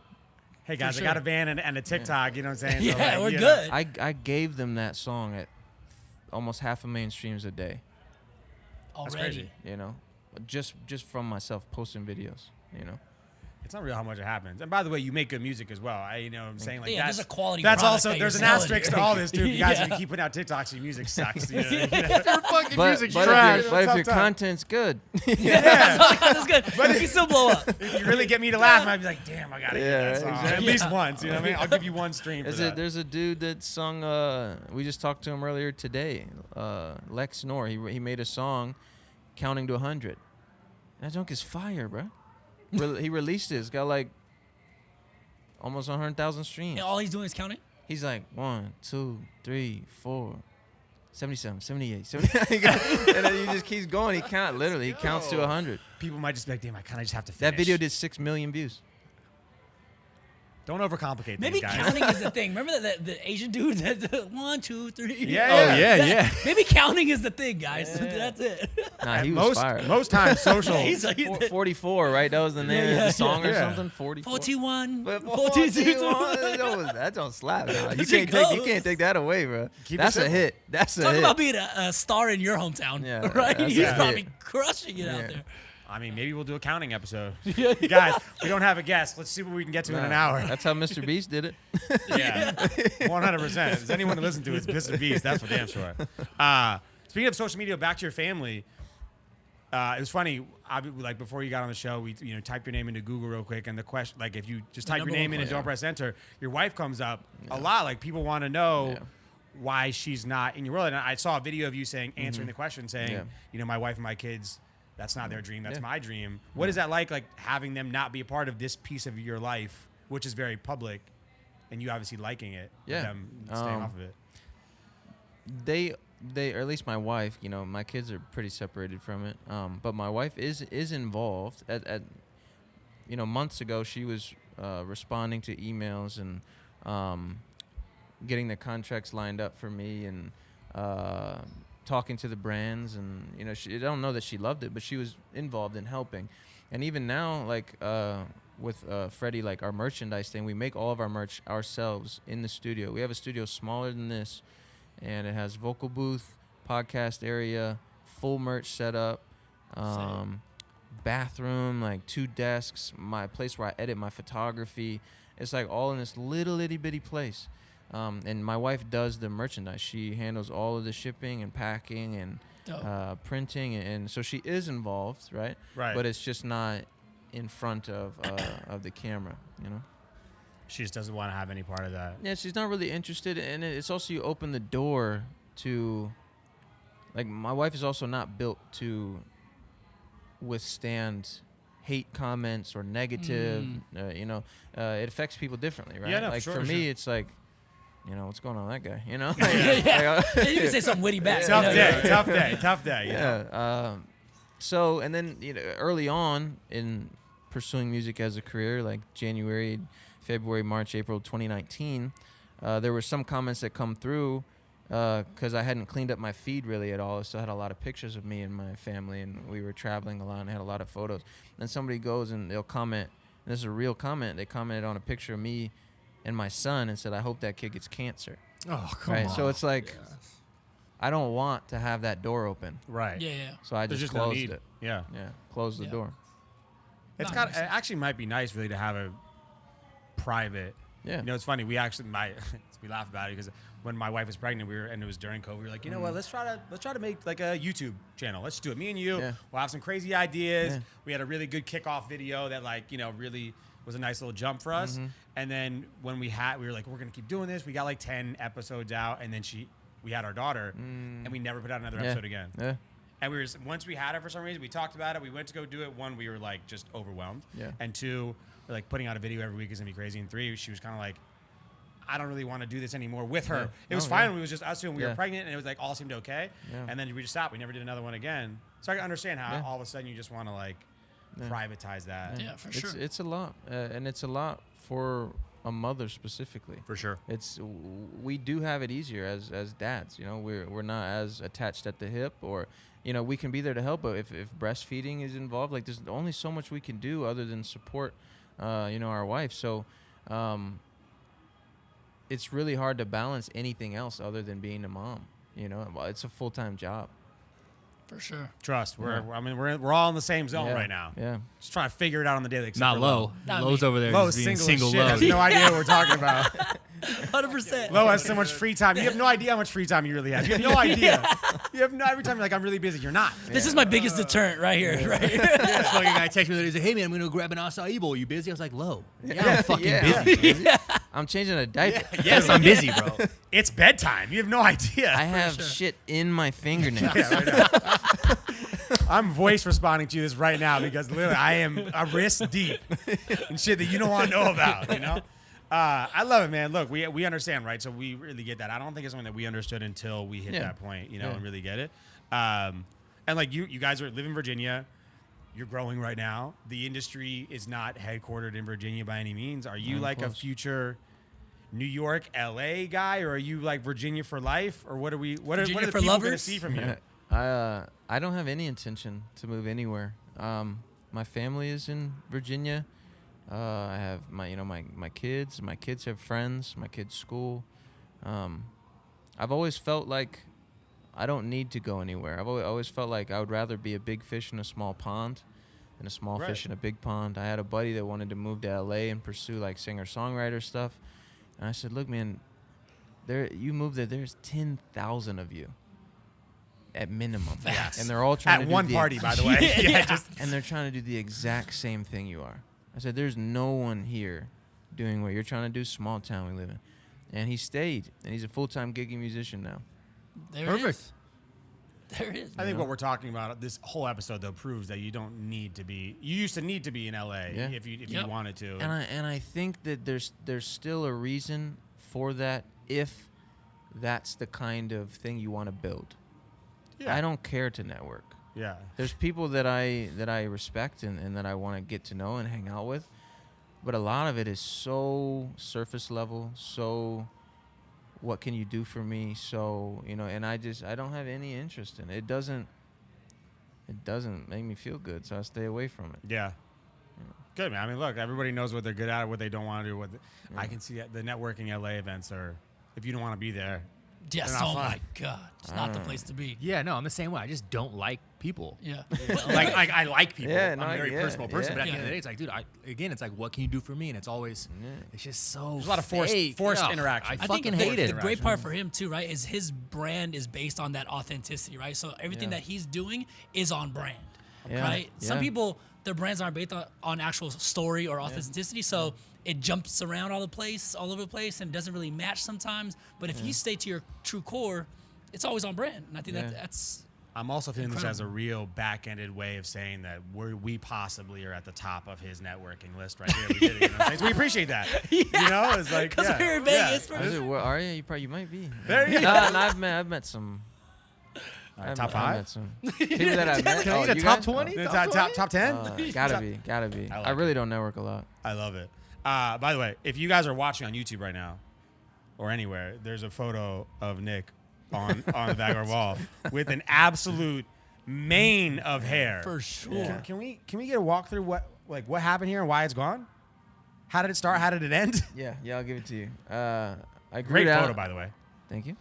Hey guys, sure. I got a van and a TikTok. You know what I'm saying? So, Yeah, like, we're you good. I gave them that song at almost 500,000 streams a day. Already. crazy. Just from myself posting videos. It's not real how much it happens. And by the way, you make good music as well. I'm saying like Yeah, that's there's a quality That's product also that there's you're an selling. asterisk to all this too. You guys, Yeah. if you keep putting out TikToks, your music sucks. You know? Your fucking music's but trash. if your Tough time. content's good, That's good. But if you still blow up. If you really get me to laugh, I'd be like, damn, I gotta Yeah, get that song. exactly. At least once. You know what I mean? I'll give you one stream for that. there's a dude that sung. We just talked to him earlier today. Lex Nor. He made a song, counting to 100. That junk is fire, bro. He released it. It's got like almost 100,000 streams. And all he's doing is counting? He's like 1, 2, 3, 4, 77, 78, 79. And then he just keeps going. He counts to 100. People might just be like, damn, I kind of just have to finish. That video did 6 million views. Don't overcomplicate Maybe things, guys. counting is the thing. Remember the Asian dude that 1, 2, 3? Yeah, Oh, yeah. Maybe counting is the thing, guys. That's it. Nah, he was most fire. most times social. He's like 44, right? That was the name of yeah, the song or yeah. something. 44. 41, But 42. that don't slap. Nah. You Shit can't goes. take that away, bro. Keep it That's a simple. hit. That's a Talk hit. about being a star in your hometown, Yeah, right? that's He's a probably hit. crushing it Yeah. out there. I mean, maybe we'll do a counting episode. Guys, we don't have a guest. Let's see what we can get to in an hour. That's how Mr. Beast did it. Yeah, 100%. Does anyone listen to it? It's Mr. Beast. That's for damn sure. Speaking of social media, back to your family. It was funny. Like before you got on the show, we typed your name into Google real quick, and the question, like if you just type your number name one in and question. don't press enter, your wife comes up a lot. Like people want to know Yeah. why she's not in your world. And I saw a video of you answering the question, saying, Yeah. my wife and my kids. That's not their dream. That's Yeah. my dream. What is that like having them not be a part of this piece of your life, which is very public, and you obviously liking it? Yeah. Them staying off of it. They or at least my wife, my kids are pretty separated from it. But my wife is involved. At months ago, she was responding to emails and getting the contracts lined up for me and talking to the brands. And I don't know that she loved it, but she was involved in helping. And even now, with Freddie, our merchandise thing, we make all of our merch ourselves in the studio. We have a studio smaller than this, and it has vocal booth, podcast area, full merch setup, bathroom, 2 desks, my place where I edit my photography. It's all in this little itty bitty place. And my wife does the merchandise. She handles all of the shipping and packing, and printing, and so she is involved, right? Right. But it's just not in front of the camera, you know. She just doesn't want to have any part of that. Yeah, she's not really interested in it. It's also you open the door to, like, my wife is also not built to withstand hate comments or negative. You know, it affects people differently, right? Yeah, no, like for for sure, me, it's like, you know, what's going on with that guy? You know, Yeah, you can say something witty back. Tough you know? day, tough day, tough day. Yeah. Yeah. So, and then, you know, early on in pursuing music as a career, like January, February, March, April 2019, there were some comments that come through because I hadn't cleaned up my feed really at all. I still had a lot of pictures of me and my family, and we were traveling a lot and had a lot of photos. And somebody goes and they'll comment, and this is a real comment. They commented on a picture of me and my son and said, "I hope that kid gets cancer." Oh, come Right? on. So it's like, I don't want to have that door open. Right. Yeah. So I There's just just no closed need. it. Yeah. Yeah, closed the Yeah. door. It's No, got. makes It sense. actually might be nice, really, to have a private. Yeah. You know, it's funny. We actually we laugh about it because when my wife was pregnant, and it was during COVID. We were like, you know what? Let's try to make like a YouTube channel. Let's do it. Me and you. Yeah. We'll have some crazy ideas. Yeah. We had a really good kickoff video that, like, you know, really was a nice little jump for us. And then when we were like, we're gonna keep doing this. We got like 10 episodes out, and then we had our daughter, and we never put out another episode again. Yeah. And once we had it for some reason, we talked about it. We went to go do it. One, we were like just overwhelmed. Yeah. And two, we're like putting out a video every week is gonna be crazy. And three, she was kind of like, I don't really want to do this anymore with her. Yeah. It was Oh, fine yeah. when it was just us two and we Yeah. were pregnant, and it was like all seemed okay. Yeah. And then we just stopped. We never did another one again. So I can understand how Yeah. all of a sudden you just want to like Yeah. privatize that. Yeah, for sure. It's a lot, and it's a lot for a mother specifically. For sure. We do have it easier as dads. You know, we're not as attached at the hip, or, you know, we can be there to help. But if breastfeeding is involved, like, there's only so much we can do other than support, you know, our wife. So, it's really hard to balance anything else other than being a mom. You know, well, it's a full-time job. For sure. Trust. Yeah. We're all in the same zone Yeah. right now. Yeah. Just trying to figure it out on the daily. except Not for low. Not Low's me. over there Low just is being single, single as shit. low. Has no idea what we're talking about. 100%. Lo has so much free time. You have no idea how much free time you really have. You have no idea. You have no. Every time you're like, I'm really busy. You're not. This is my biggest deterrent right here. Right. This fucking guy texted me the other day. He said, "Hey man, I'm gonna go grab an acai bowl. You busy?" I was like, "Low. Yeah, I'm fucking Yeah. busy. I'm changing a diaper. Yes, I'm busy, bro." It's bedtime. You have no idea. I have sure. shit in my fingernails. Yeah, right now. I'm voice responding to you this right now because literally I am a wrist deep in shit that you don't want to know about. You know. I love it, man. Look, we understand, right? So we really get that. I don't think it's something that we understood until we hit Yeah. that point, you know, Yeah. and really get it. And like you guys live in Virginia. You're growing right now. The industry is not headquartered in Virginia by any means. Are you Not like a close. future New York, LA guy, or are you like Virginia for life, or what are we? What are Virginia the for people going to lovers? see from you? I don't have any intention to move anywhere. My family is in Virginia. I have my kids. My kids have friends. My kids' school. I've always felt like I don't need to go anywhere. I've always felt like I would rather be a big fish in a small pond than a small Right. fish in a big pond. I had a buddy that wanted to move to LA and pursue like singer-songwriter stuff, and I said, "Look, man, you move there. There's 10,000 of you." At minimum. Facts. And they're all trying to At do one the party, by the way. Yeah. and they're trying to do the exact same thing you are. I said, there's no one here doing what you're trying to do, small town we live in. And he stayed, and he's a full-time gigging musician now. There Perfect. it is. There it is. I think what we're talking about this whole episode though proves that you don't need to be. You used to need to be in LA Yeah. if you Yep. wanted to. And I think that there's still a reason for that if that's the kind of thing you want to build. yeah. I don't care to network. Yeah. There's people that I respect and that I want to get to know and hang out with, but a lot of it is so surface level. So, what can you do for me? So, you know, and I don't have any interest in it. It doesn't make me feel good, so I stay away from it. Yeah. Good, man. I mean, look, everybody knows what they're good at, what they don't want to do. I can see the networking LA events are. If you don't want to be there, Yes. They're not Oh fun. my God. It's not the place to be. Yeah, no, I'm the same way. I just don't like people. Yeah. Like I like people. Yeah, I'm no, a very yeah, personal person, yeah. but at the end of the day, it's like, dude, it's like, what can you do for me? And it's always, it's just so. There's a lot of forced fake. interaction. I I think fucking hate it. the great part for him too, right, is his brand is based on that authenticity, right? So everything that he's doing is on brand, Yeah, right? Some yeah. people, their brands aren't based on actual story or authenticity, so it jumps around all over the place, and doesn't really match sometimes. But if you stay to your true core, it's always on brand, and I think that's. I'm also feeling this as a Incredible. real back-ended way of saying that we possibly are at the top of his networking list right here. We did it, you know what I'm saying? So we appreciate that. You know, it's like, Because we're in Vegas, for Is it, where are you? You might be. There you go. And I've met some. top I've five? met some people that I've met. Can I Oh, get a you top guys? 20? The top 10? Gotta be. I like I really don't network a lot. I love it. By the way, if you guys are watching on YouTube right now or anywhere, there's a photo of Nick on the back of our wall with an absolute mane of hair. For sure. Can we get a walkthrough what happened here and why it's gone? How did it start? How did it end? Yeah, I'll give it to you. I grew Great it out. photo, by the way. Thank you.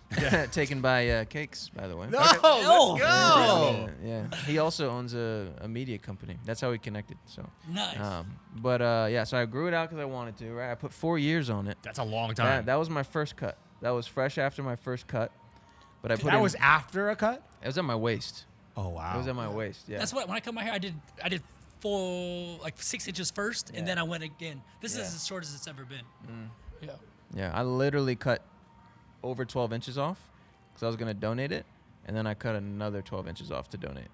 Taken by Cakes, by the way. Oh, Yeah. He also owns a media company. That's how we connected. So. nice. So I grew it out because I wanted to. Right. I put 4 years on it. That's a long time. That was my first cut. That was fresh after my first cut. But I put That was after a cut? It was at my waist. Oh, wow. It was at my waist. Yeah. That's what when I cut my hair, I did 6 inches first, and then I went again. This is as short as it's ever been. Yeah. Yeah. I literally cut over 12 inches off because I was gonna donate it, and then I cut another 12 inches off to donate.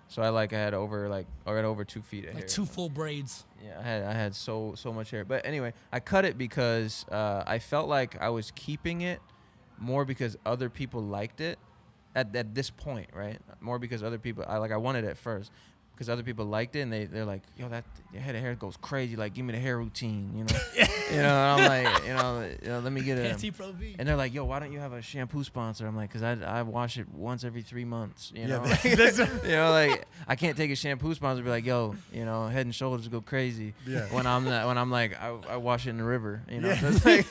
So I had over 2 feet of hair. Like 2 full braids. Yeah, I had so much hair. But anyway, I cut it because I felt like I was keeping it more because other people liked it at this point, right? More because other people I wanted it first because other people liked it, and they're like, yo, that your head of hair goes crazy. Like, give me the hair routine, you know? And I'm like, let me get Panty it. Pro V. And they're like, yo, why don't you have a shampoo sponsor? I'm like, because I wash it once every 3 months, you know? Like, I can't take a shampoo sponsor and be like, yo, Head and Shoulders go crazy. Yeah. When I'm like, I wash it in the river, you know? So it's like,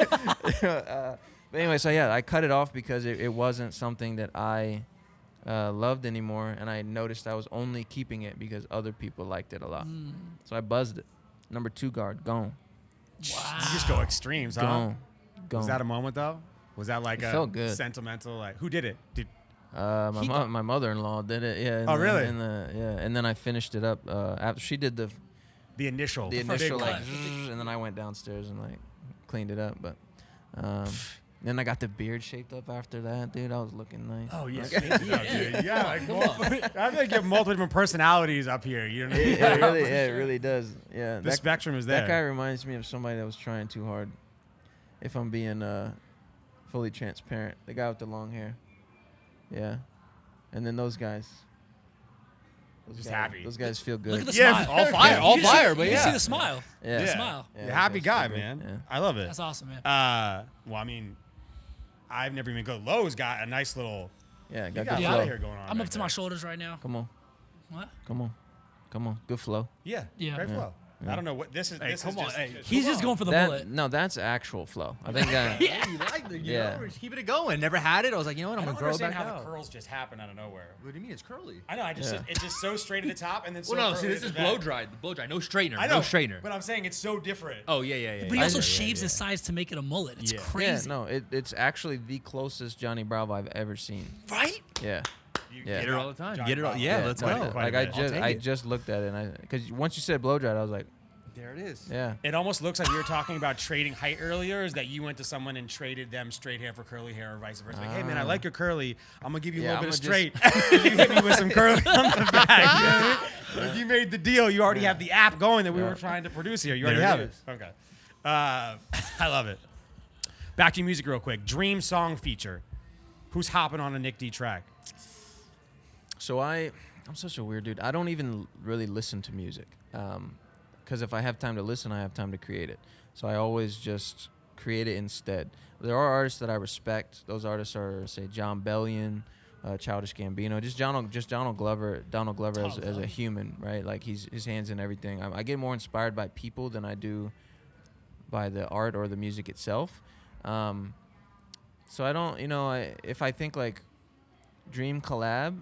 but anyway, so yeah, I cut it off because it wasn't something that I loved anymore, and I noticed I was only keeping it because other people liked it a lot. So I buzzed it. Number 2 guard, gone. Wow. You just go extremes, huh? Gone. Was that a moment, though? Was that like It a felt good. sentimental, who did it? My mother-in-law did it. Yeah. Oh, really? And then I finished it up after she did the initial. the The first initial cut. like, and then I went downstairs and cleaned it up. But then I got the beard shaped up after that, dude. I was looking nice. Oh, yeah. Dude. Yeah. I feel like you have multiple different personalities up here. You know what I mean? It really does. Yeah. The spectrum is there. That guy reminds me of somebody that was trying too hard. If I'm being fully transparent, the guy with the long hair. Yeah. And then those guys. Just happy. Those guys feel good. Look at the Yeah, smile. all fire, You but can see yeah. the smile. Yeah. The smile. Yeah, You're a happy those guy, feel good. man. Yeah. I love it. That's awesome, man. Well, I mean, I've never even go. Lowe's got a nice little. Yeah, You got got good a lot flow. of hair going on. I'm right up to my there. shoulders right now. Come on. What? Come on. Good flow. Yeah. Yeah. Great Yeah. flow. I don't know what this is. Hey, this come is on, just, hey. He's just going for the mullet. No, that's actual flow. I think that. Yeah, you like the, Yeah. just keeping it going. Never had it. I was like, you know what? I I'm don't gonna grow it understand back how out. the curls just happen out of nowhere. What do you mean? It's curly. I know. It's just so straight at the top and then so. Well, no, see, curly this at is the back. blow dried. The blow dry. No straightener. I know. No straightener. But I'm saying it's so different. Oh yeah. But he also Yeah, shaves his sides to make it a mullet. It's Yeah. crazy. Yeah, no, it's actually the closest Johnny Bravo I've ever seen. Right? Yeah. You Yeah. Get it all the time. John Get it all. Bravo. Yeah, let's quite- go. quite a Like bit. I just looked at it, and because once you said blow dried, I was like, There it is. yeah. It almost looks like we were talking about trading height earlier. Is that you went to someone and traded them straight hair for curly hair, or vice versa? Like, hey man, I like your curly. I'm gonna give you a Yeah, little bit of I'ma straight. If you hit me with some curly on the back. You know what I mean? If you made the deal, you already have the app going that we were trying to produce here. You already There it have it. is. Okay. I love it. Back to your music real quick. Dream song feature. Who's hopping on a Nick D track? So I'm such a weird dude. I don't even really listen to music. Because if I have time to listen, I have time to create it. So I always just create it instead. There are artists that I respect. Those artists are, say, John Bellion, Childish Gambino, just Donald Glover as a human, right? Like his hands in everything. I get more inspired by people than I do by the art or the music itself. So I don't, if I think like dream collab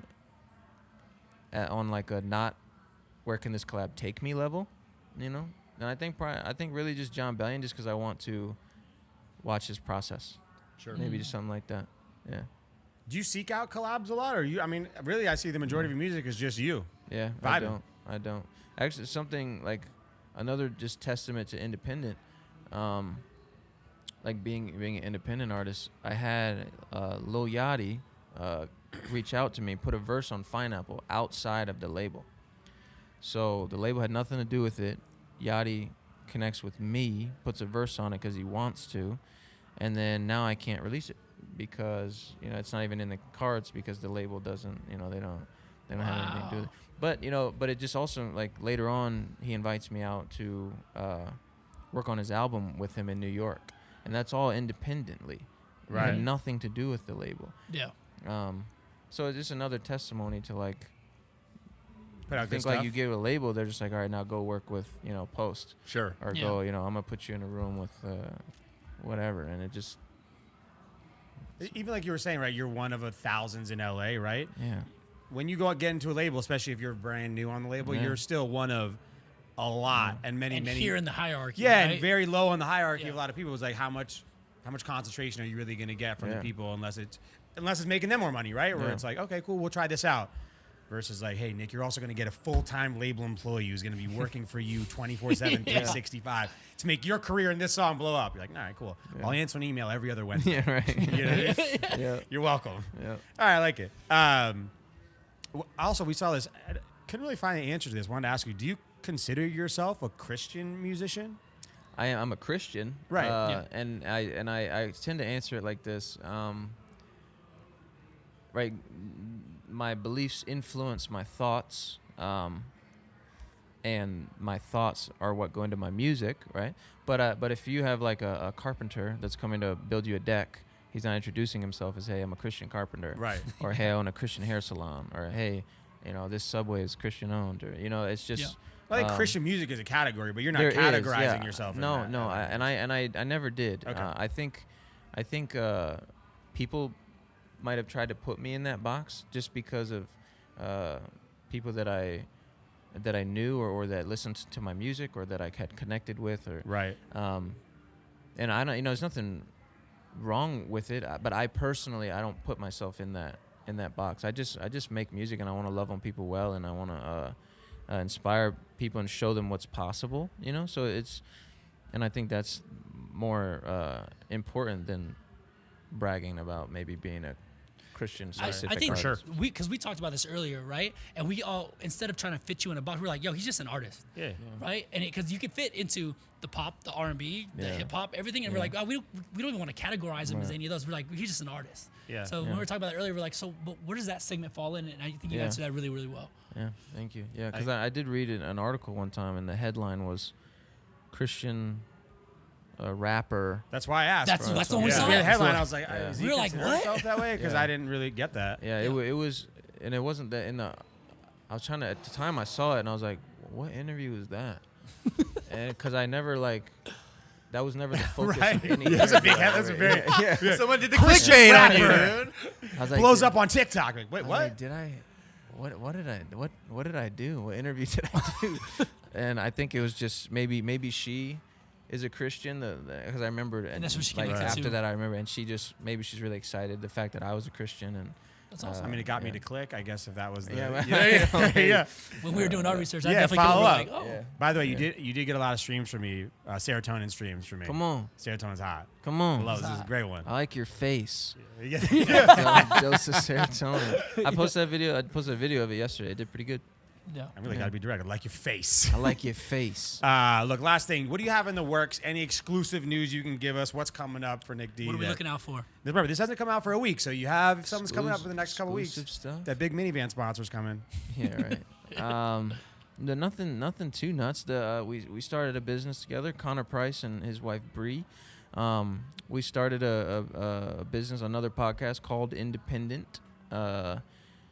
on like a not where can this collab take me level, and I think really just John Bellion, just because I want to watch his process. Sure. Maybe just something like that. Yeah. Do you seek out collabs a lot, or you? I mean, really, I see the majority of your music is just you. Yeah. Vibing. I don't. Actually, something like another just testament to independent, like being an independent artist. I had Lil Yachty reach out to me, put a verse on FINEAPPLE outside of the label. So the label had nothing to do with it. Yachty connects with me, puts a verse on it because he wants to, and then now I can't release it because it's not even in the cards because the label doesn't, they don't have anything to do with it. But it just also, like, later on he invites me out to work on his album with him in New York, and that's all independently. It had nothing to do with the label. Yeah. So it's just another testimony to, like, Put out I good think stuff. like you give a label, they're just like, all right, now go work with Post, Sure. or go, I'm gonna put you in a room with whatever, and it just Even like you were saying, right? You're one of thousands in LA, right? yeah. When you get into a label, especially if you're brand new on the label, Yeah. you're still one of a lot and many. Here in the hierarchy. Yeah, right? and very low on the hierarchy Yeah. of a lot of people. It's like how much concentration are you really going to get from the Yeah. people unless it's making them more money, right? Where Yeah. it's like, okay, cool, we'll try this out. Versus like, hey, Nick, you're also going to get a full-time label employee who's going to be working for you 24/7, 365 to make your career in this song blow up. You're like, all right, cool. Yeah. I'll answer an email every other Wednesday. Yeah, right. You know? Yeah. You're welcome. Yeah. All right, I like it. Also, we saw this. I couldn't really find the answer to this. Wanted to ask you: do you consider yourself a Christian musician? I'm a Christian, Right, yeah. and I tend to answer it like this. Right, my beliefs influence my thoughts, and my thoughts are what go into my music, right? But if you have like a carpenter that's coming to build you a deck, he's not introducing himself as, hey, I'm a Christian carpenter, Right. or hey, I own a Christian hair salon, or hey, this Subway is Christian owned, or it's just. Yeah. I think Christian music is a category, but you're not There is, categorizing yeah. yourself. No, in that. no, I never did. Okay. I think people might have tried to put me in that box just because of people that I knew or that listened to my music or that I had connected with, or Right. and I don't, there's nothing wrong with it, but I personally I don't put myself in that box. I just make music, and I want to love on people well, and I want to inspire people and show them what's possible, so and I think that's more important than bragging about maybe being a Christian specific I think artist. because we talked about this earlier, right? And we all, instead of trying to fit you in a box, we're like, yo, he's just an artist, Yeah. right? And because you can fit into the pop, the R&B, the Yeah. hip hop, everything, and we're like, oh, we don't even want to categorize him as any of those. We're like, he's just an artist. Yeah. So when Yeah. we were talking about it earlier, we're like, so but where does that segment fall in? And I think you Yeah. answered that really, really well. Yeah, thank you. Yeah, because I did read an article one time, and the headline was Christian rapper. That's why I asked. That's the one we saw. We had a headline. So- I was like, Yeah. is We he were like, consider what? himself that way? Because Yeah. I didn't really get that. Yeah, Yeah. It was, and it wasn't that in the. I was trying to, at the time I saw it, and I was like, what interview is that? And because I never that was never the focus Right. of any. That's a big interview. head. That's a very Yeah. Someone did the Christian clickbait on you, rapper. dude. I was like, blows did- up on TikTok. Like, wait, I was what? like, did I? What did I do? What interview did I do? And I think it was just maybe she is a Christian, because I remember, and that's what she like connected after to. that I remember, and maybe she's really excited the fact that I was a Christian, and That's awesome. I mean, it got me yeah. to click. I guess if that was the Yeah, yeah. When we were doing our research, I Yeah, definitely follow could have up. been like, oh. Yeah. By the way, Yeah. you did get a lot of streams from me, serotonin streams from me. Come on, Serotonin's hot. come I on. love this. This is a great one. I like your face. Yeah. Dose of serotonin. I posted a video of it yesterday. It did pretty good. Yeah. I really got to be direct. I like your face. I like your face. Look, last thing. What do you have in the works? Any exclusive news you can give us? What's coming up for Nick D? What are we looking out for? Remember, this hasn't come out for a week, so you have something's coming up in the next couple weeks. Exclusive stuff. That big minivan sponsor's coming. Yeah, right. Nothing too nuts. We started a business together, Connor Price and his wife Bree. We started a business, another podcast called Independent.